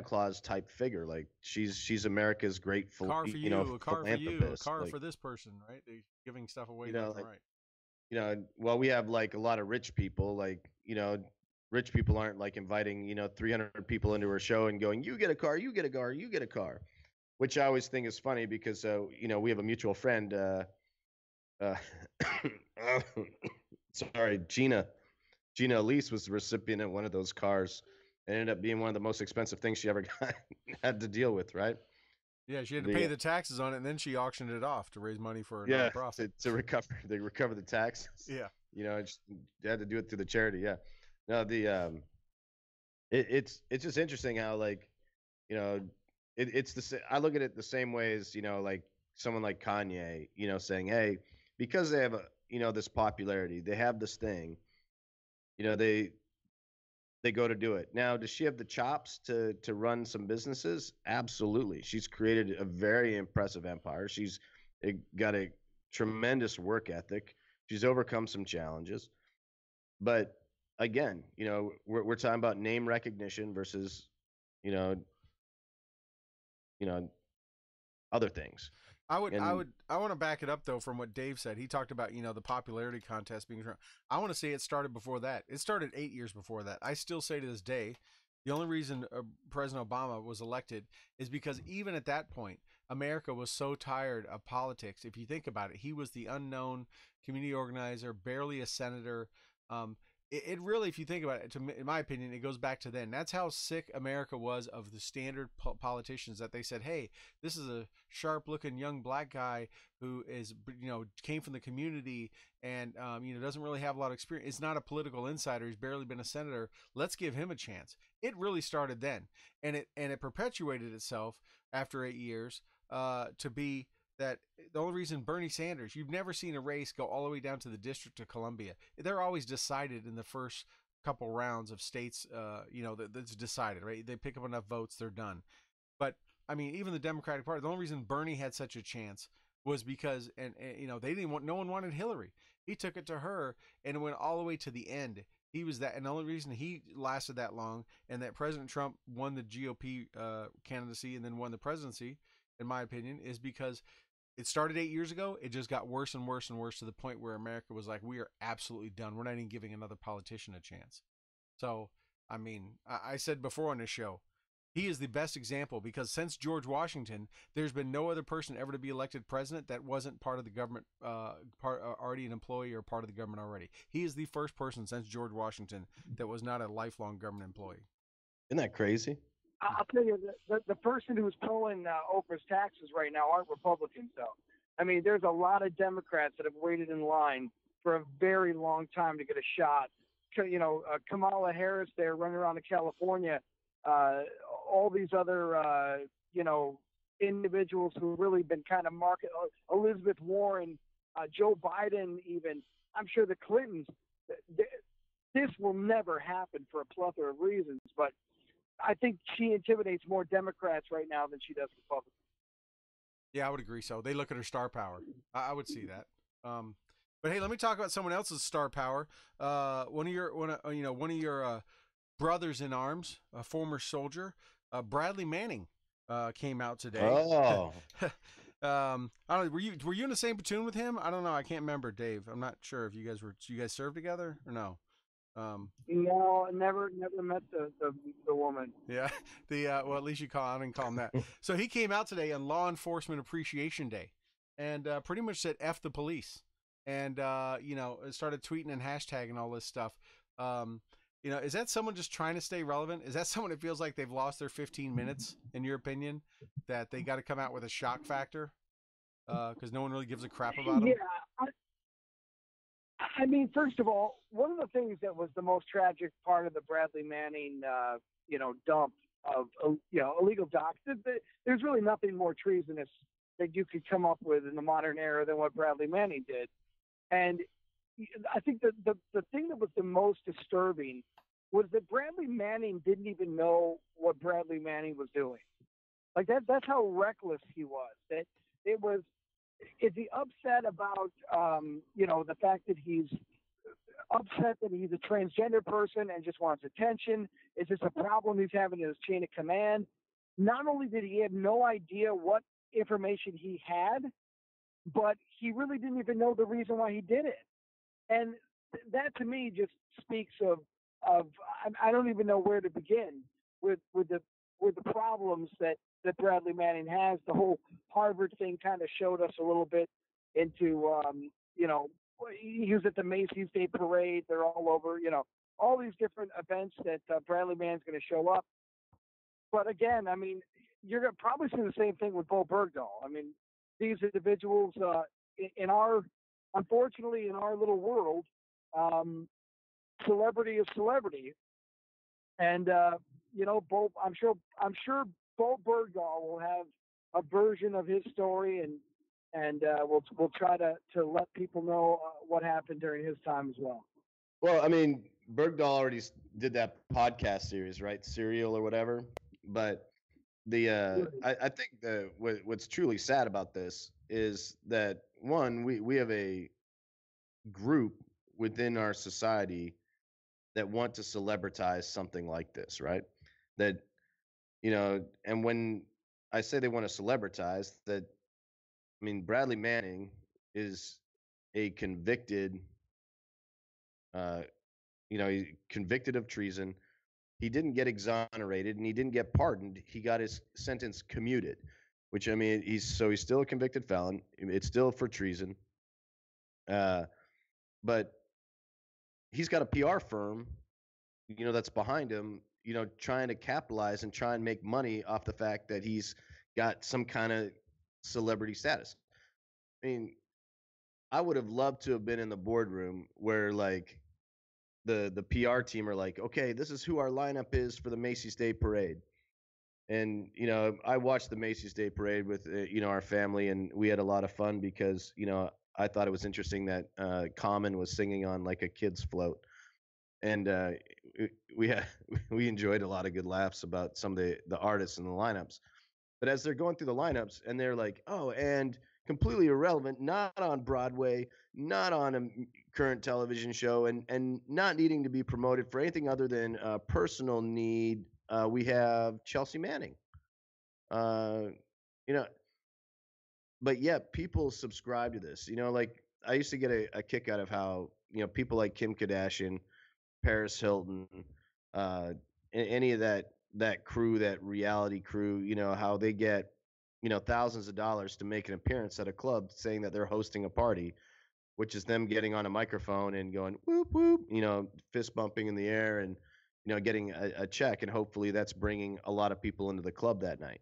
Claus type figure. Like she's America's great, Car for you, a car for you, a philanthropist. car Like, for this person, right? They're giving stuff away left and right. well, we have like a lot of rich people, like, rich people aren't like inviting, 300 people into her show and going, you get a car, you get a car, you get a car, which I always think is funny because, we have a mutual friend, uh, sorry, Gina Elise was the recipient of one of those cars. It ended up being one of the most expensive things she ever had to deal with, right? Yeah, she had to pay the taxes on it, and then she auctioned it off to raise money for a nonprofit. to recover the taxes. Yeah, they had to do it through the charity. Yeah, no, it's just interesting how, like, I look at it the same way as, like someone like Kanye, saying, hey, because they have this popularity, they have this thing, they go to do it. Now, does she have the chops to run some businesses? Absolutely. She's created a very impressive empire. She's got a tremendous work ethic. She's overcome some challenges. But again, we're talking about name recognition versus, other things. I want to back it up though from what Dave said. He talked about, the popularity contest being. I want to say it started before that. It started 8 years before that. I still say to this day, the only reason President Obama was elected is because even at that point, America was so tired of politics. If you think about it, he was the unknown community organizer, barely a senator. It really, if you think about it, in my opinion, it goes back to then. That's how sick America was of the standard politicians, that they said, hey, this is a sharp-looking young black guy who is, came from the community and, doesn't really have a lot of experience. It's not a political insider. He's barely been a senator. Let's give him a chance. It really started then. And it perpetuated itself after 8 years to be that the only reason Bernie Sanders, you've never seen a race go all the way down to the District of Columbia. They're always decided in the first couple rounds of states, that's decided, right? They pick up enough votes, they're done. But, I mean, even the Democratic Party, the only reason Bernie had such a chance was because, and they didn't want, no one wanted Hillary. He took it to her and it went all the way to the end. He was that, and the only reason he lasted that long and that President Trump won the GOP candidacy and then won the presidency, in my opinion, is because it started 8 years ago. It just got worse and worse and worse to the point where America was like, we are absolutely done. We're not even giving another politician a chance. So, I mean, I said before on this show, he is the best example because since George Washington, there's been no other person ever to be elected president that wasn't part of the government, already an employee or part of the government already. He is the first person since George Washington that was not a lifelong government employee. Isn't that crazy? I'll tell you, the person who's pulling Oprah's taxes right now aren't Republicans, though. I mean, there's a lot of Democrats that have waited in line for a very long time to get a shot. Kamala Harris there running around in California, all these other, individuals who've really been kind of Elizabeth Warren, Joe Biden even. I'm sure the Clintons, this will never happen for a plethora of reasons, but I think she intimidates more Democrats right now than she does Republicans. Yeah, I would agree. So they look at her star power. I would see that. But hey, let me talk about someone else's star power. One of your brothers in arms, a former soldier, Bradley Manning, came out today. Oh. I don't know. Were you in the same platoon with him? I don't know. I can't remember, Dave. I'm not sure if you guys served together or no. No, never met the woman. Yeah, well, at least I didn't call him that. So he came out today on Law Enforcement Appreciation Day, and pretty much said "F the police," and started tweeting and hashtagging all this stuff. Is that someone just trying to stay relevant? Is that someone that feels like they've lost their 15 minutes, in your opinion, that they got to come out with a shock factor because no one really gives a crap about them? Yeah. I mean, first of all, one of the things that was the most tragic part of the Bradley Manning, dump of, illegal docs, there's really nothing more treasonous that you could come up with in the modern era than what Bradley Manning did. And I think the thing that was the most disturbing was that Bradley Manning didn't even know what Bradley Manning was doing. Like that's how reckless he was. That it was. Is he upset about the fact that he's upset that he's a transgender person and just wants attention? Is this a problem he's having in his chain of command? Not only did he have no idea what information he had, but he really didn't even know the reason why he did it. And that to me just speaks of I don't even know where to begin with the problems that Bradley Manning has. The whole Harvard thing kind of showed us a little bit into he was at the Macy's Day Parade. They're all over, all these different events that Bradley Manning's going to show up. But again, I mean, you're going to probably see the same thing with Bo Bergdahl. I mean, these individuals unfortunately, in our little world, celebrity is celebrity, and Bo. I'm sure Bo Bergdahl will have a version of his story, and we'll try to let people know what happened during his time as well. Well, I mean, Bergdahl already did that podcast series, right? Serial or whatever. But I think what's truly sad about this is that one, we have a group within our society that want to celebritize something like this, right? That and when I say they want to celebritize that, I mean Bradley Manning is a convicted, he's convicted of treason. He didn't get exonerated and he didn't get pardoned. He got his sentence commuted, which I mean, he's still a convicted felon. It's still for treason. But he's got a PR firm, that's behind him, trying to capitalize and try and make money off the fact that he's got some kind of celebrity status. I mean, I would have loved to have been in the boardroom where like the PR team are like, okay, this is who our lineup is for the Macy's Day Parade. And, I watched the Macy's Day Parade with, our family, and we had a lot of fun because, I thought it was interesting that Common was singing on like a kid's float. And we we enjoyed a lot of good laughs about some of the artists and the lineups. But as they're going through the lineups and they're like, oh, and completely irrelevant, not on Broadway, not on a current television show, and not needing to be promoted for anything other than personal need, we have Chelsea Manning. You know, but yet people subscribe to this. Like I used to get a kick out of how people like Kim Kardashian, Paris Hilton, any of that crew, that reality crew, how they get thousands of dollars to make an appearance at a club saying that they're hosting a party, which is them getting on a microphone and going whoop whoop, fist bumping in the air and getting a check, and hopefully that's bringing a lot of people into the club that night.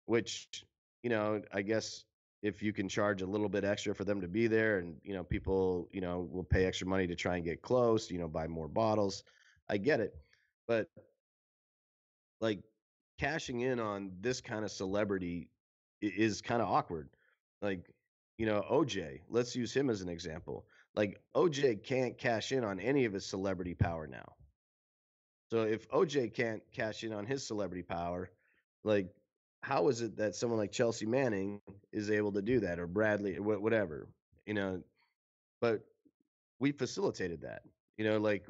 Which I guess if you can charge a little bit extra for them to be there, and people will pay extra money to try and get close, buy more bottles, I get it. But like cashing in on this kind of celebrity is kind of awkward. Like, OJ, let's use him as an example. Like OJ can't cash in on any of his celebrity power now. So if OJ can't cash in on his celebrity power, like how is it that someone like Chelsea Manning is able to do that, or Bradley, or whatever, but we facilitated that, like,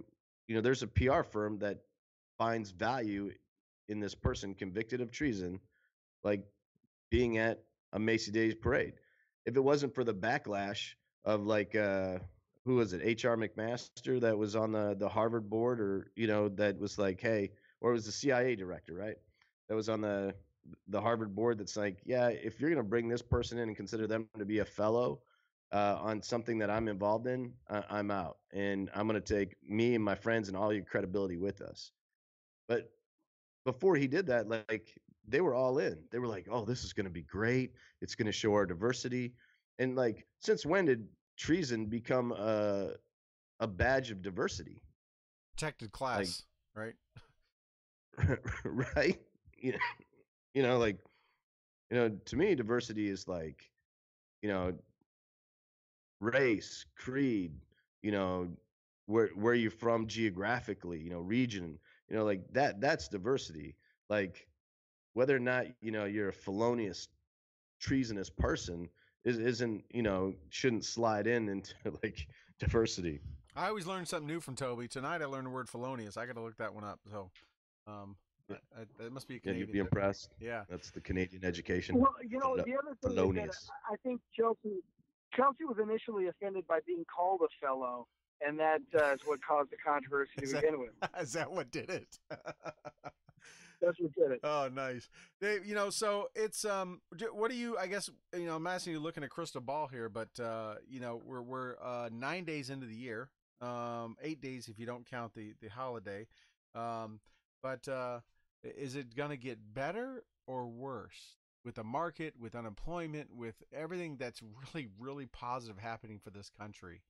there's a PR firm that finds value in this person convicted of treason, like being at a Macy Days parade. If it wasn't for the backlash of like who was it, HR McMaster, that was on the Harvard board, or that was like, hey, or it was the CIA director, right? That was on the Harvard board. That's like, yeah, if you're gonna bring this person in and consider them to be a fellow on something that I'm involved in, I'm out, and I'm gonna take me and my friends and all your credibility with us. But before he did that, like they were all in. They were like, "Oh, this is going to be great. It's going to show our diversity." And like, since when did treason become a badge of diversity. Protected class, right? Right? You know, like, to me, diversity is like, you know, race, creed, you know, where you're from geographically, region, like that's diversity. Like, whether or not, you're a felonious, treasonous person isn't, shouldn't slide into like diversity. I always learn something new from Toby. Tonight I learned the word felonious. I got to look that one up. So, um, Yeah, that must be a yeah, you'd Canadian be thing. impressed. Yeah. That's the Canadian education. Well, the other thing is that Felonious. I think Chelsea was initially offended by being called a fellow, and that is what caused the controversy to begin with. Is that what did it? That's what did it. Oh, nice. Dave, so it's what do you? I guess I'm asking you looking at crystal ball here, but we're 9 days into the year, 8 days if you don't count the holiday, but is it gonna get better or worse with the market, with unemployment, with everything that's really really positive happening for this country?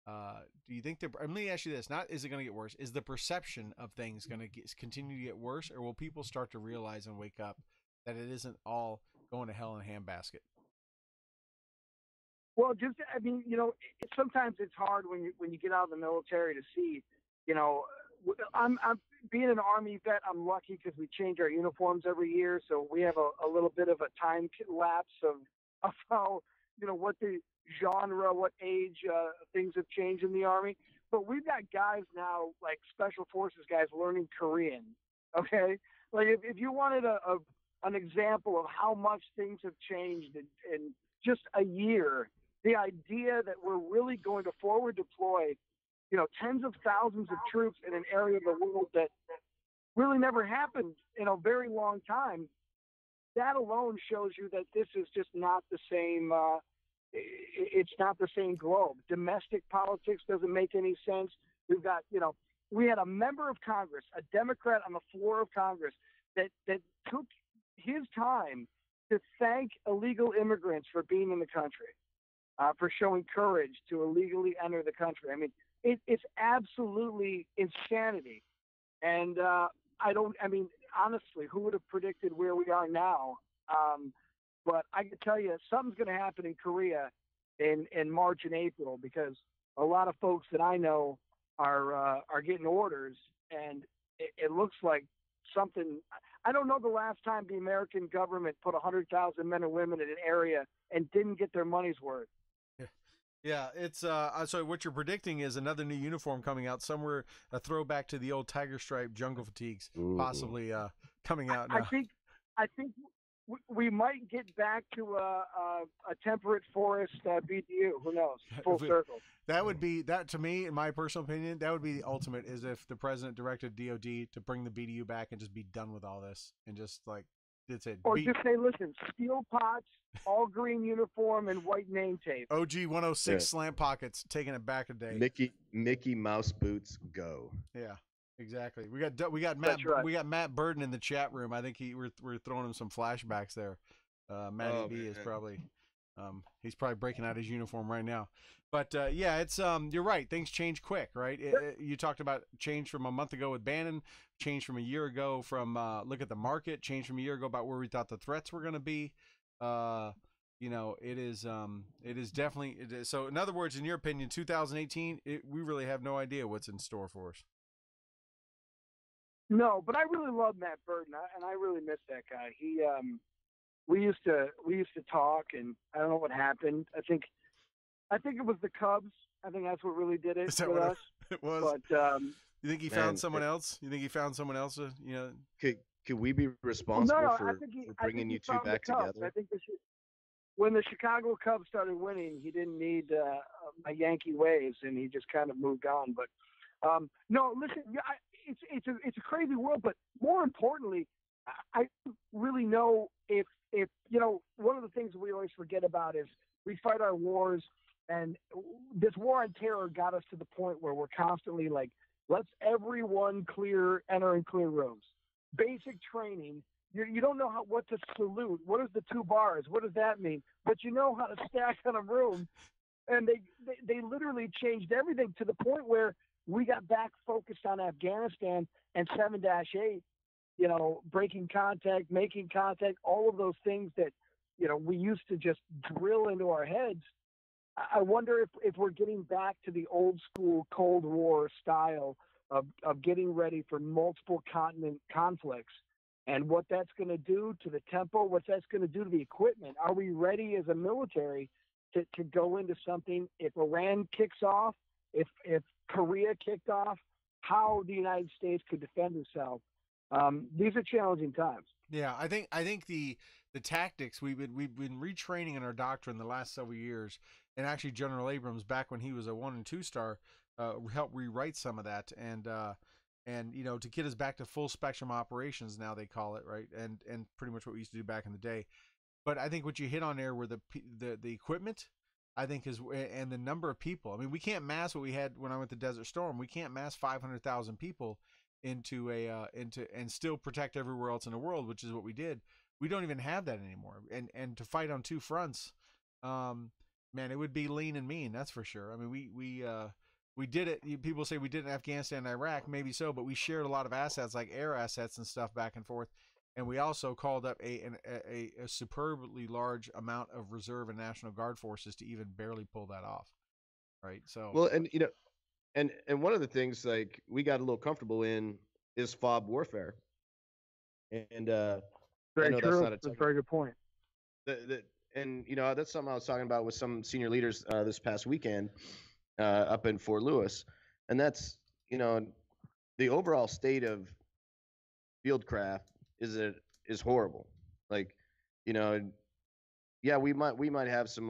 Do you think let me ask you this, not is it going to get worse, is the perception of things going to continue to get worse, or will people start to realize and wake up that it isn't all going to hell in a handbasket? Well, sometimes it's hard when you get out of the military to see, I'm being an Army vet. I'm lucky because we change our uniforms every year, so we have a little bit of a time lapse of how what the genre, what age things have changed in the Army. But we've got guys now, like Special Forces guys, learning Korean. Okay, like if you wanted an example of how much things have changed in just a year, the idea that we're really going to forward deploy, tens of thousands of troops in an area of the world that really never happened in a very long time, that alone shows you that this is just not the same. It's not the same globe. Domestic politics doesn't make any sense. We've got, we had a member of Congress, a Democrat on the floor of Congress, that took his time to thank illegal immigrants for being in the country, for showing courage to illegally enter the country. I mean, it's absolutely insanity. And honestly, who would have predicted where we are now? But I can tell you, something's going to happen in Korea in March and April, because a lot of folks that I know are getting orders, and it looks like something. I don't know the last time the American government put 100,000 men and women in an area and didn't get their money's worth. Yeah, it's so what you're predicting is another new uniform coming out somewhere, a throwback to the old tiger stripe jungle fatigues, possibly coming out now. I think we might get back to a temperate forest BDU. Who knows? Full circle. That would be, that to me, in my personal opinion, that would be the ultimate, is if the president directed DOD to bring the BDU back and just be done with all this and just like, that's it. Or just say, listen, steel pots, all green uniform, and white name tape. OG 106 slant pockets, taking it back a day. Mickey Mouse boots, go. Yeah, exactly. We got Matt. Right. We got Matt Burden in the chat room. I think we're throwing him some flashbacks there. Matty B is probably he's probably breaking out his uniform right now. But yeah, it's you're right. Things change quick, right? You talked about change from a month ago with Bannon, change from a year ago from look at the market, change from a year ago about where we thought the threats were going to be. It is definitely. So in other words, in your opinion, 2018, we really have no idea what's in store for us. No, but I really love Matt Burden, and I really miss that guy. He, we used to talk, and I don't know what happened. I think it was the Cubs. I think that's what really did it for us. It was. But you think he found someone else? You think he found someone else? Could we be responsible for bringing you two back together? I think when the Chicago Cubs started winning, he didn't need my Yankee ways, and he just kind of moved on. But no, listen, it's a crazy world. But more importantly, I really know if one of the things we always forget about is we fight our wars, and this war on terror got us to the point where we're constantly like, let's everyone enter and clear rooms. Basic training. You don't know what to salute. What is the two bars? What does that mean? But you know how to stack on a room. and they literally changed everything to the point where we got back focused on Afghanistan and 7-8, breaking contact, making contact, all of those things that, we used to just drill into our heads. I wonder if we're getting back to the old school Cold War style of getting ready for multiple continent conflicts and what that's going to do to the tempo, what that's going to do to the equipment. Are we ready as a military to go into something if Iran kicks off, if Korea kicked off, how the United States could defend itself? These are challenging times. Yeah, I think the tactics we've been retraining in our doctrine the last several years, and actually General Abrams back when he was a 1 and 2 star helped rewrite some of that, and to get us back to full spectrum operations now they call it, right, and pretty much what we used to do back in the day. But I think what you hit on there were the equipment. I think is and the number of people. I mean, we can't mass what we had when I went to Desert Storm. We can't mass 500,000 people into and still protect everywhere else in the world, which is what we did. We don't even have that anymore. And to fight on two fronts, man, it would be lean and mean. That's for sure. I mean, we did it. People say we did it in Afghanistan and Iraq, maybe so, but we shared a lot of assets like air assets and stuff back and forth. And we also called up a superbly large amount of reserve and National Guard forces to even barely pull that off, right? So well, and and one of the things like we got a little comfortable in is fob warfare, and Very I know true. that's not a That's a very good point. And that's something I was talking about with some senior leaders this past weekend up in Fort Lewis, and that's the overall state of fieldcraft is horrible. Like, yeah, we might have some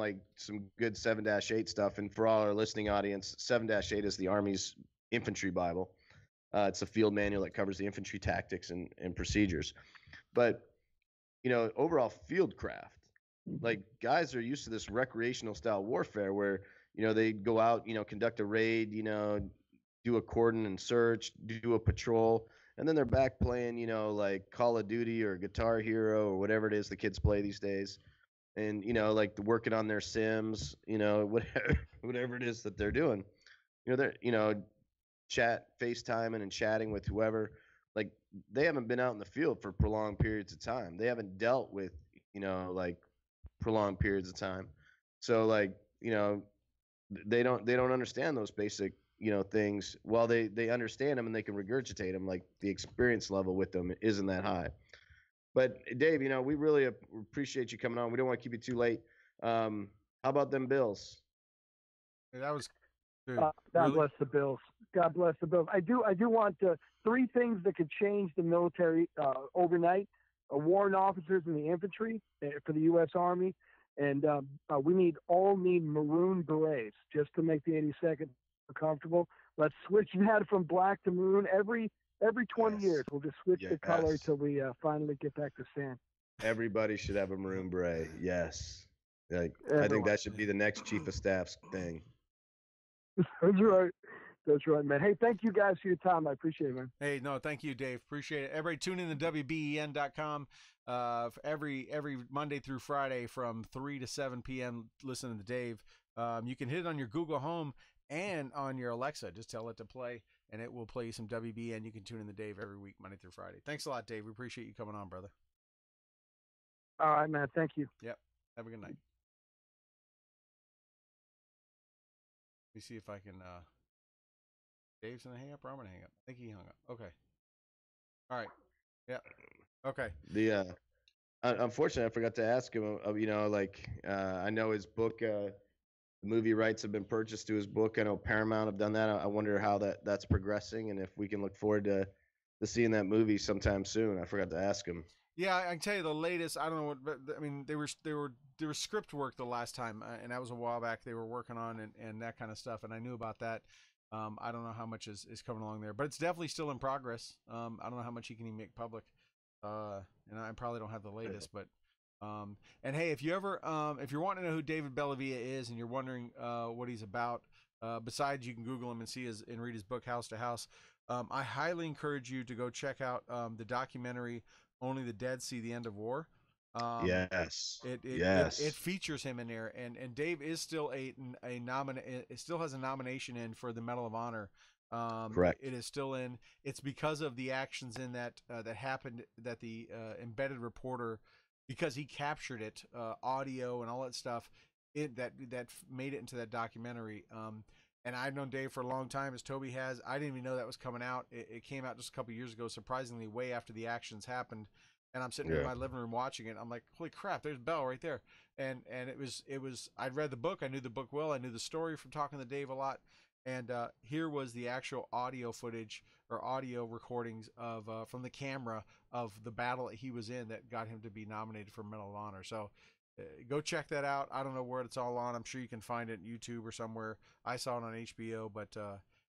good 7-8 stuff, and for all our listening audience, 7-8 is the Army's infantry Bible. It's a field manual that covers the infantry tactics and procedures. But overall fieldcraft, like guys are used to this recreational style warfare where they go out, conduct a raid, do a cordon and search, do a patrol, and then they're back playing, like Call of Duty or Guitar Hero or whatever it is the kids play these days, and like working on their Sims, whatever it is that they're doing, they're FaceTiming and chatting with whoever. Like they haven't been out in the field for prolonged periods of time. They haven't dealt with like prolonged periods of time. So like they don't understand those basic things. While they understand them and they can regurgitate them, like the experience level with them isn't that high. But Dave, we really appreciate you coming on. We don't want to keep you too late. How about them Bills? that was God really? bless the Bills. God bless the Bills. I do want three things that could change the military overnight: warrant officers in the infantry for the U.S. Army, and we all need maroon berets just to make the 82nd comfortable. Let's switch that from black to maroon every 20 years. We'll just switch the color until we finally get back to sand. Everybody should have a maroon beret. Yes. Like Everyone. I think that should be the next chief of staff's thing. That's right. That's right, man. Hey, thank you guys for your time. I appreciate it, man. Hey, no, thank you, Dave. Appreciate it. Everybody tune in to WBEN.com every Monday through Friday from 3 to 7 p.m. Listening to Dave. You can hit it on your Google Home and on your Alexa. Just tell it to play, and it will play you some WBN. You can tune in to Dave every week, Monday through Friday. Thanks a lot, Dave. We appreciate you coming on, brother. All right, man. Thank you. Yep. Have a good night. Let me see if I can... Dave's gonna hang up, or I'm gonna hang up. I think he hung up. Okay. All right. Yeah. Okay. The unfortunately, I forgot to ask him. I know his book. The movie rights have been purchased to his book. I know Paramount have done that. I wonder how that's progressing, and if we can look forward to seeing that movie sometime soon. I forgot to ask him. Yeah, I can tell you the latest. I don't know what, but I mean, they were script work the last time, and that was a while back. They were working on and that kind of stuff, and I knew about that. I don't know how much is coming along there, but it's definitely still in progress. I don't know how much he can even make public. And I probably don't have the latest, but, and hey, if you're wanting to know who David Bellavia is and you're wondering, what he's about, besides you can Google him and read his book, House to House. I highly encourage you to go check out, the documentary, Only the Dead See the End of War. Yes. It Yes. features him in there, and Dave is still a nominee. It still has a nomination in for the Medal of Honor. It Correct. is still in. It's because of the actions in that happened, that the embedded reporter, because he captured it, audio and all that stuff, that made it into that documentary. And I've known Dave for a long time, as Toby has. I didn't even know that was coming out. It came out just a couple years ago, surprisingly, way after the actions happened. And I'm sitting in Yeah. my living room watching it. I'm like, holy crap, there's Bell right there. And it was. I'd read the book. I knew the book well. I knew the story from talking to Dave a lot. And here was the actual audio footage or audio recordings of from the camera of the battle that he was in that got him to be nominated for Medal of Honor. So go check that out. I don't know where it's all on. I'm sure you can find it on YouTube or somewhere. I saw it on HBO, but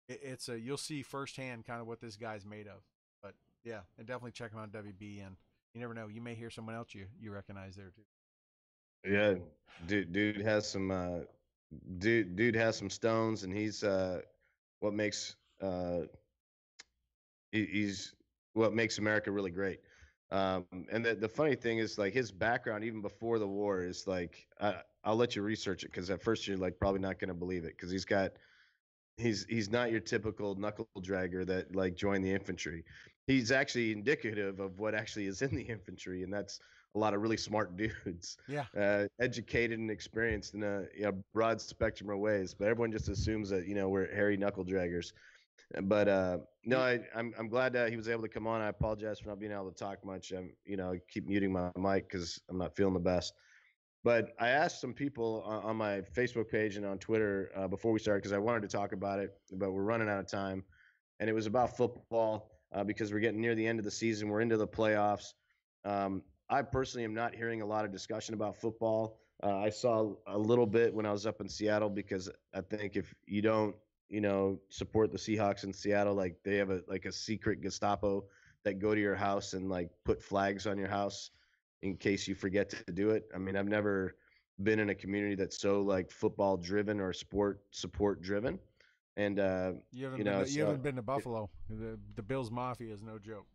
it's a, you'll see firsthand kind of what this guy's made of. But yeah, and definitely check him out on WB. And you never know, you may hear someone else you recognize there too. Yeah. Dude has some dude has some stones, and he's what makes he's what makes America really great. And the funny thing is, like, his background even before the war is like, I'll let you research it, because at first you're like probably not going to believe it, because he's not your typical knuckle dragger that like joined the infantry. He's actually indicative of what actually is in the infantry, and that's a lot of really smart dudes, Yeah. educated and experienced in a broad spectrum of ways. But everyone just assumes that we're hairy knuckle draggers. But no, I'm glad that he was able to come on. I apologize for not being able to talk much. I keep muting my mic because I'm not feeling the best. But I asked some people on my Facebook page and on Twitter before we started, because I wanted to talk about it, but we're running out of time. And it was about football, because we're getting near the end of the season. We're into the playoffs. I personally am not hearing a lot of discussion about football. I saw a little bit when I was up in Seattle, because I think if you don't, support the Seahawks in Seattle, like they have a secret Gestapo that go to your house and like put flags on your house in case you forget to do it. I mean, I've never been in a community that's so like football driven or sport support driven. And You haven't been to Buffalo. The Bills Mafia is no joke.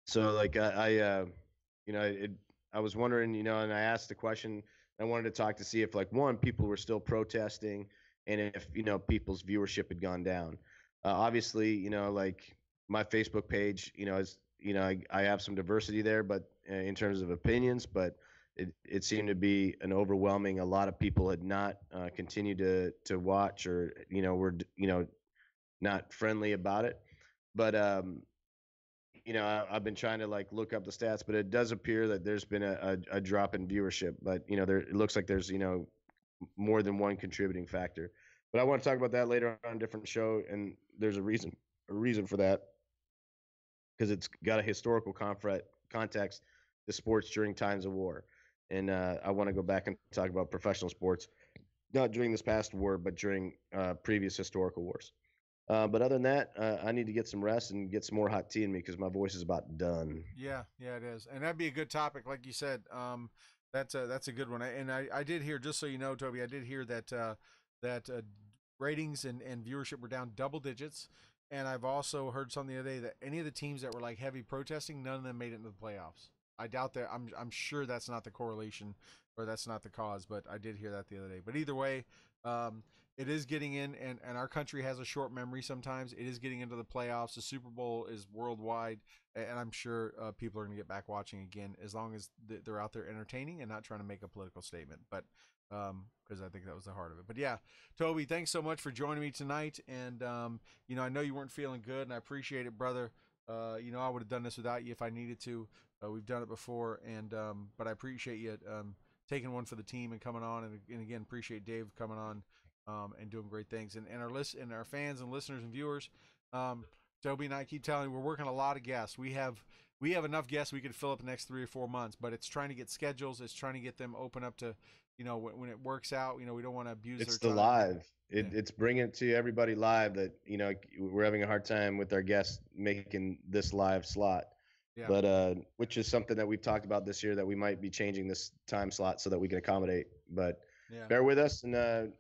so like you know, it, I was wondering, and I asked the question. I wanted to talk to see if like one, people were still protesting, and if people's viewership had gone down. Obviously, like my Facebook page, is I have some diversity there, but in terms of opinions, but it seemed to be an overwhelming. A lot of people had not continued to watch, or were not friendly about it. But I've been trying to like look up the stats, but it does appear that there's been a drop in viewership. But it looks like there's more than one contributing factor. But I want to talk about that later on a different show, and there's a reason for that, because it's got a historical context to sports during times of war. And I want to go back and talk about professional sports, not during this past war, but during previous historical wars. But other than that, I need to get some rest and get some more hot tea in me, because my voice is about done. Yeah, it is, and that'd be a good topic, like you said. That's a good one. And I did hear, just so you know, Toby, I did hear that ratings and viewership were down double digits. And I've also heard something the other day that any of the teams that were like heavy protesting, none of them made it into the playoffs. I doubt that. I'm sure that's not the correlation, or that's not the cause, but I did hear that the other day. But either way, um, it is getting in, and our country has a short memory sometimes. It is getting into the playoffs. The Super Bowl is worldwide, and I'm sure people are going to get back watching again, as long as they're out there entertaining and not trying to make a political statement. But because I think that was the heart of it. But yeah, Toby, thanks so much for joining me tonight. And I know you weren't feeling good, and I appreciate it, brother. I would have done this without you if I needed to. We've done it before, and but I appreciate you taking one for the team and coming on, and again, appreciate Dave coming on and doing great things. And our fans and listeners and viewers, Toby and I keep telling you, we're working a lot of guests. We have enough guests we could fill up the next 3 or 4 months, but it's trying to get schedules. It's trying to get them open up to, when it works out. We don't want to abuse It's their the time. live. Yeah. It's bringing it to everybody live that we're having a hard time with our guests making this live slot. Yeah. But which is something that we've talked about this year, that we might be changing this time slot so that we can accommodate. But Yeah. bear with us, and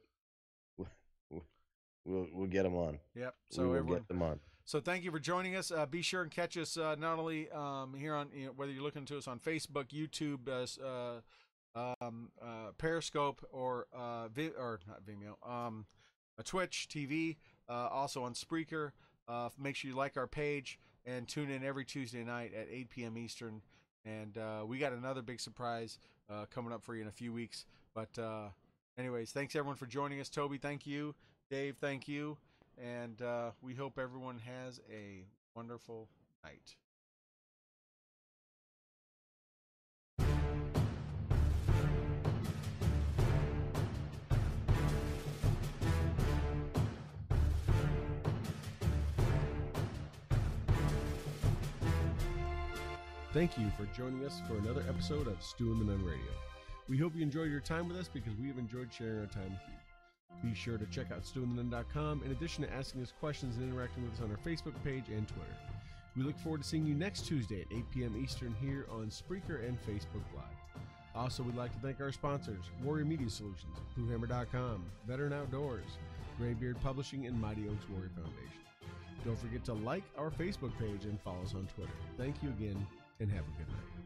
we'll get them on. Yep. We will get them on. So thank you for joining us. Be sure and catch us not only here on whether you're looking to us on Facebook, YouTube, Periscope, or not Vimeo, Twitch TV, also on Spreaker. Make sure you like our page and tune in every Tuesday night at 8 p.m. Eastern. And we got another big surprise coming up for you in a few weeks. But anyways, thanks everyone for joining us. Toby, thank you. Dave, thank you. And we hope everyone has a wonderful night. Thank you for joining us for another episode of Stu and the Nunn Radio. We hope you enjoyed your time with us because we have enjoyed sharing our time with you. Be sure to check out stewandthenunn.com in addition to asking us questions and interacting with us on our Facebook page and Twitter. We look forward to seeing you next Tuesday at 8 p.m. Eastern here on Spreaker and Facebook Live. Also, we'd like to thank our sponsors, Warrior Media Solutions, BlueHammer.com, Veteran Outdoors, Graybeard Publishing, and Mighty Oaks Warrior Foundation. Don't forget to like our Facebook page and follow us on Twitter. Thank you again, and have a good night.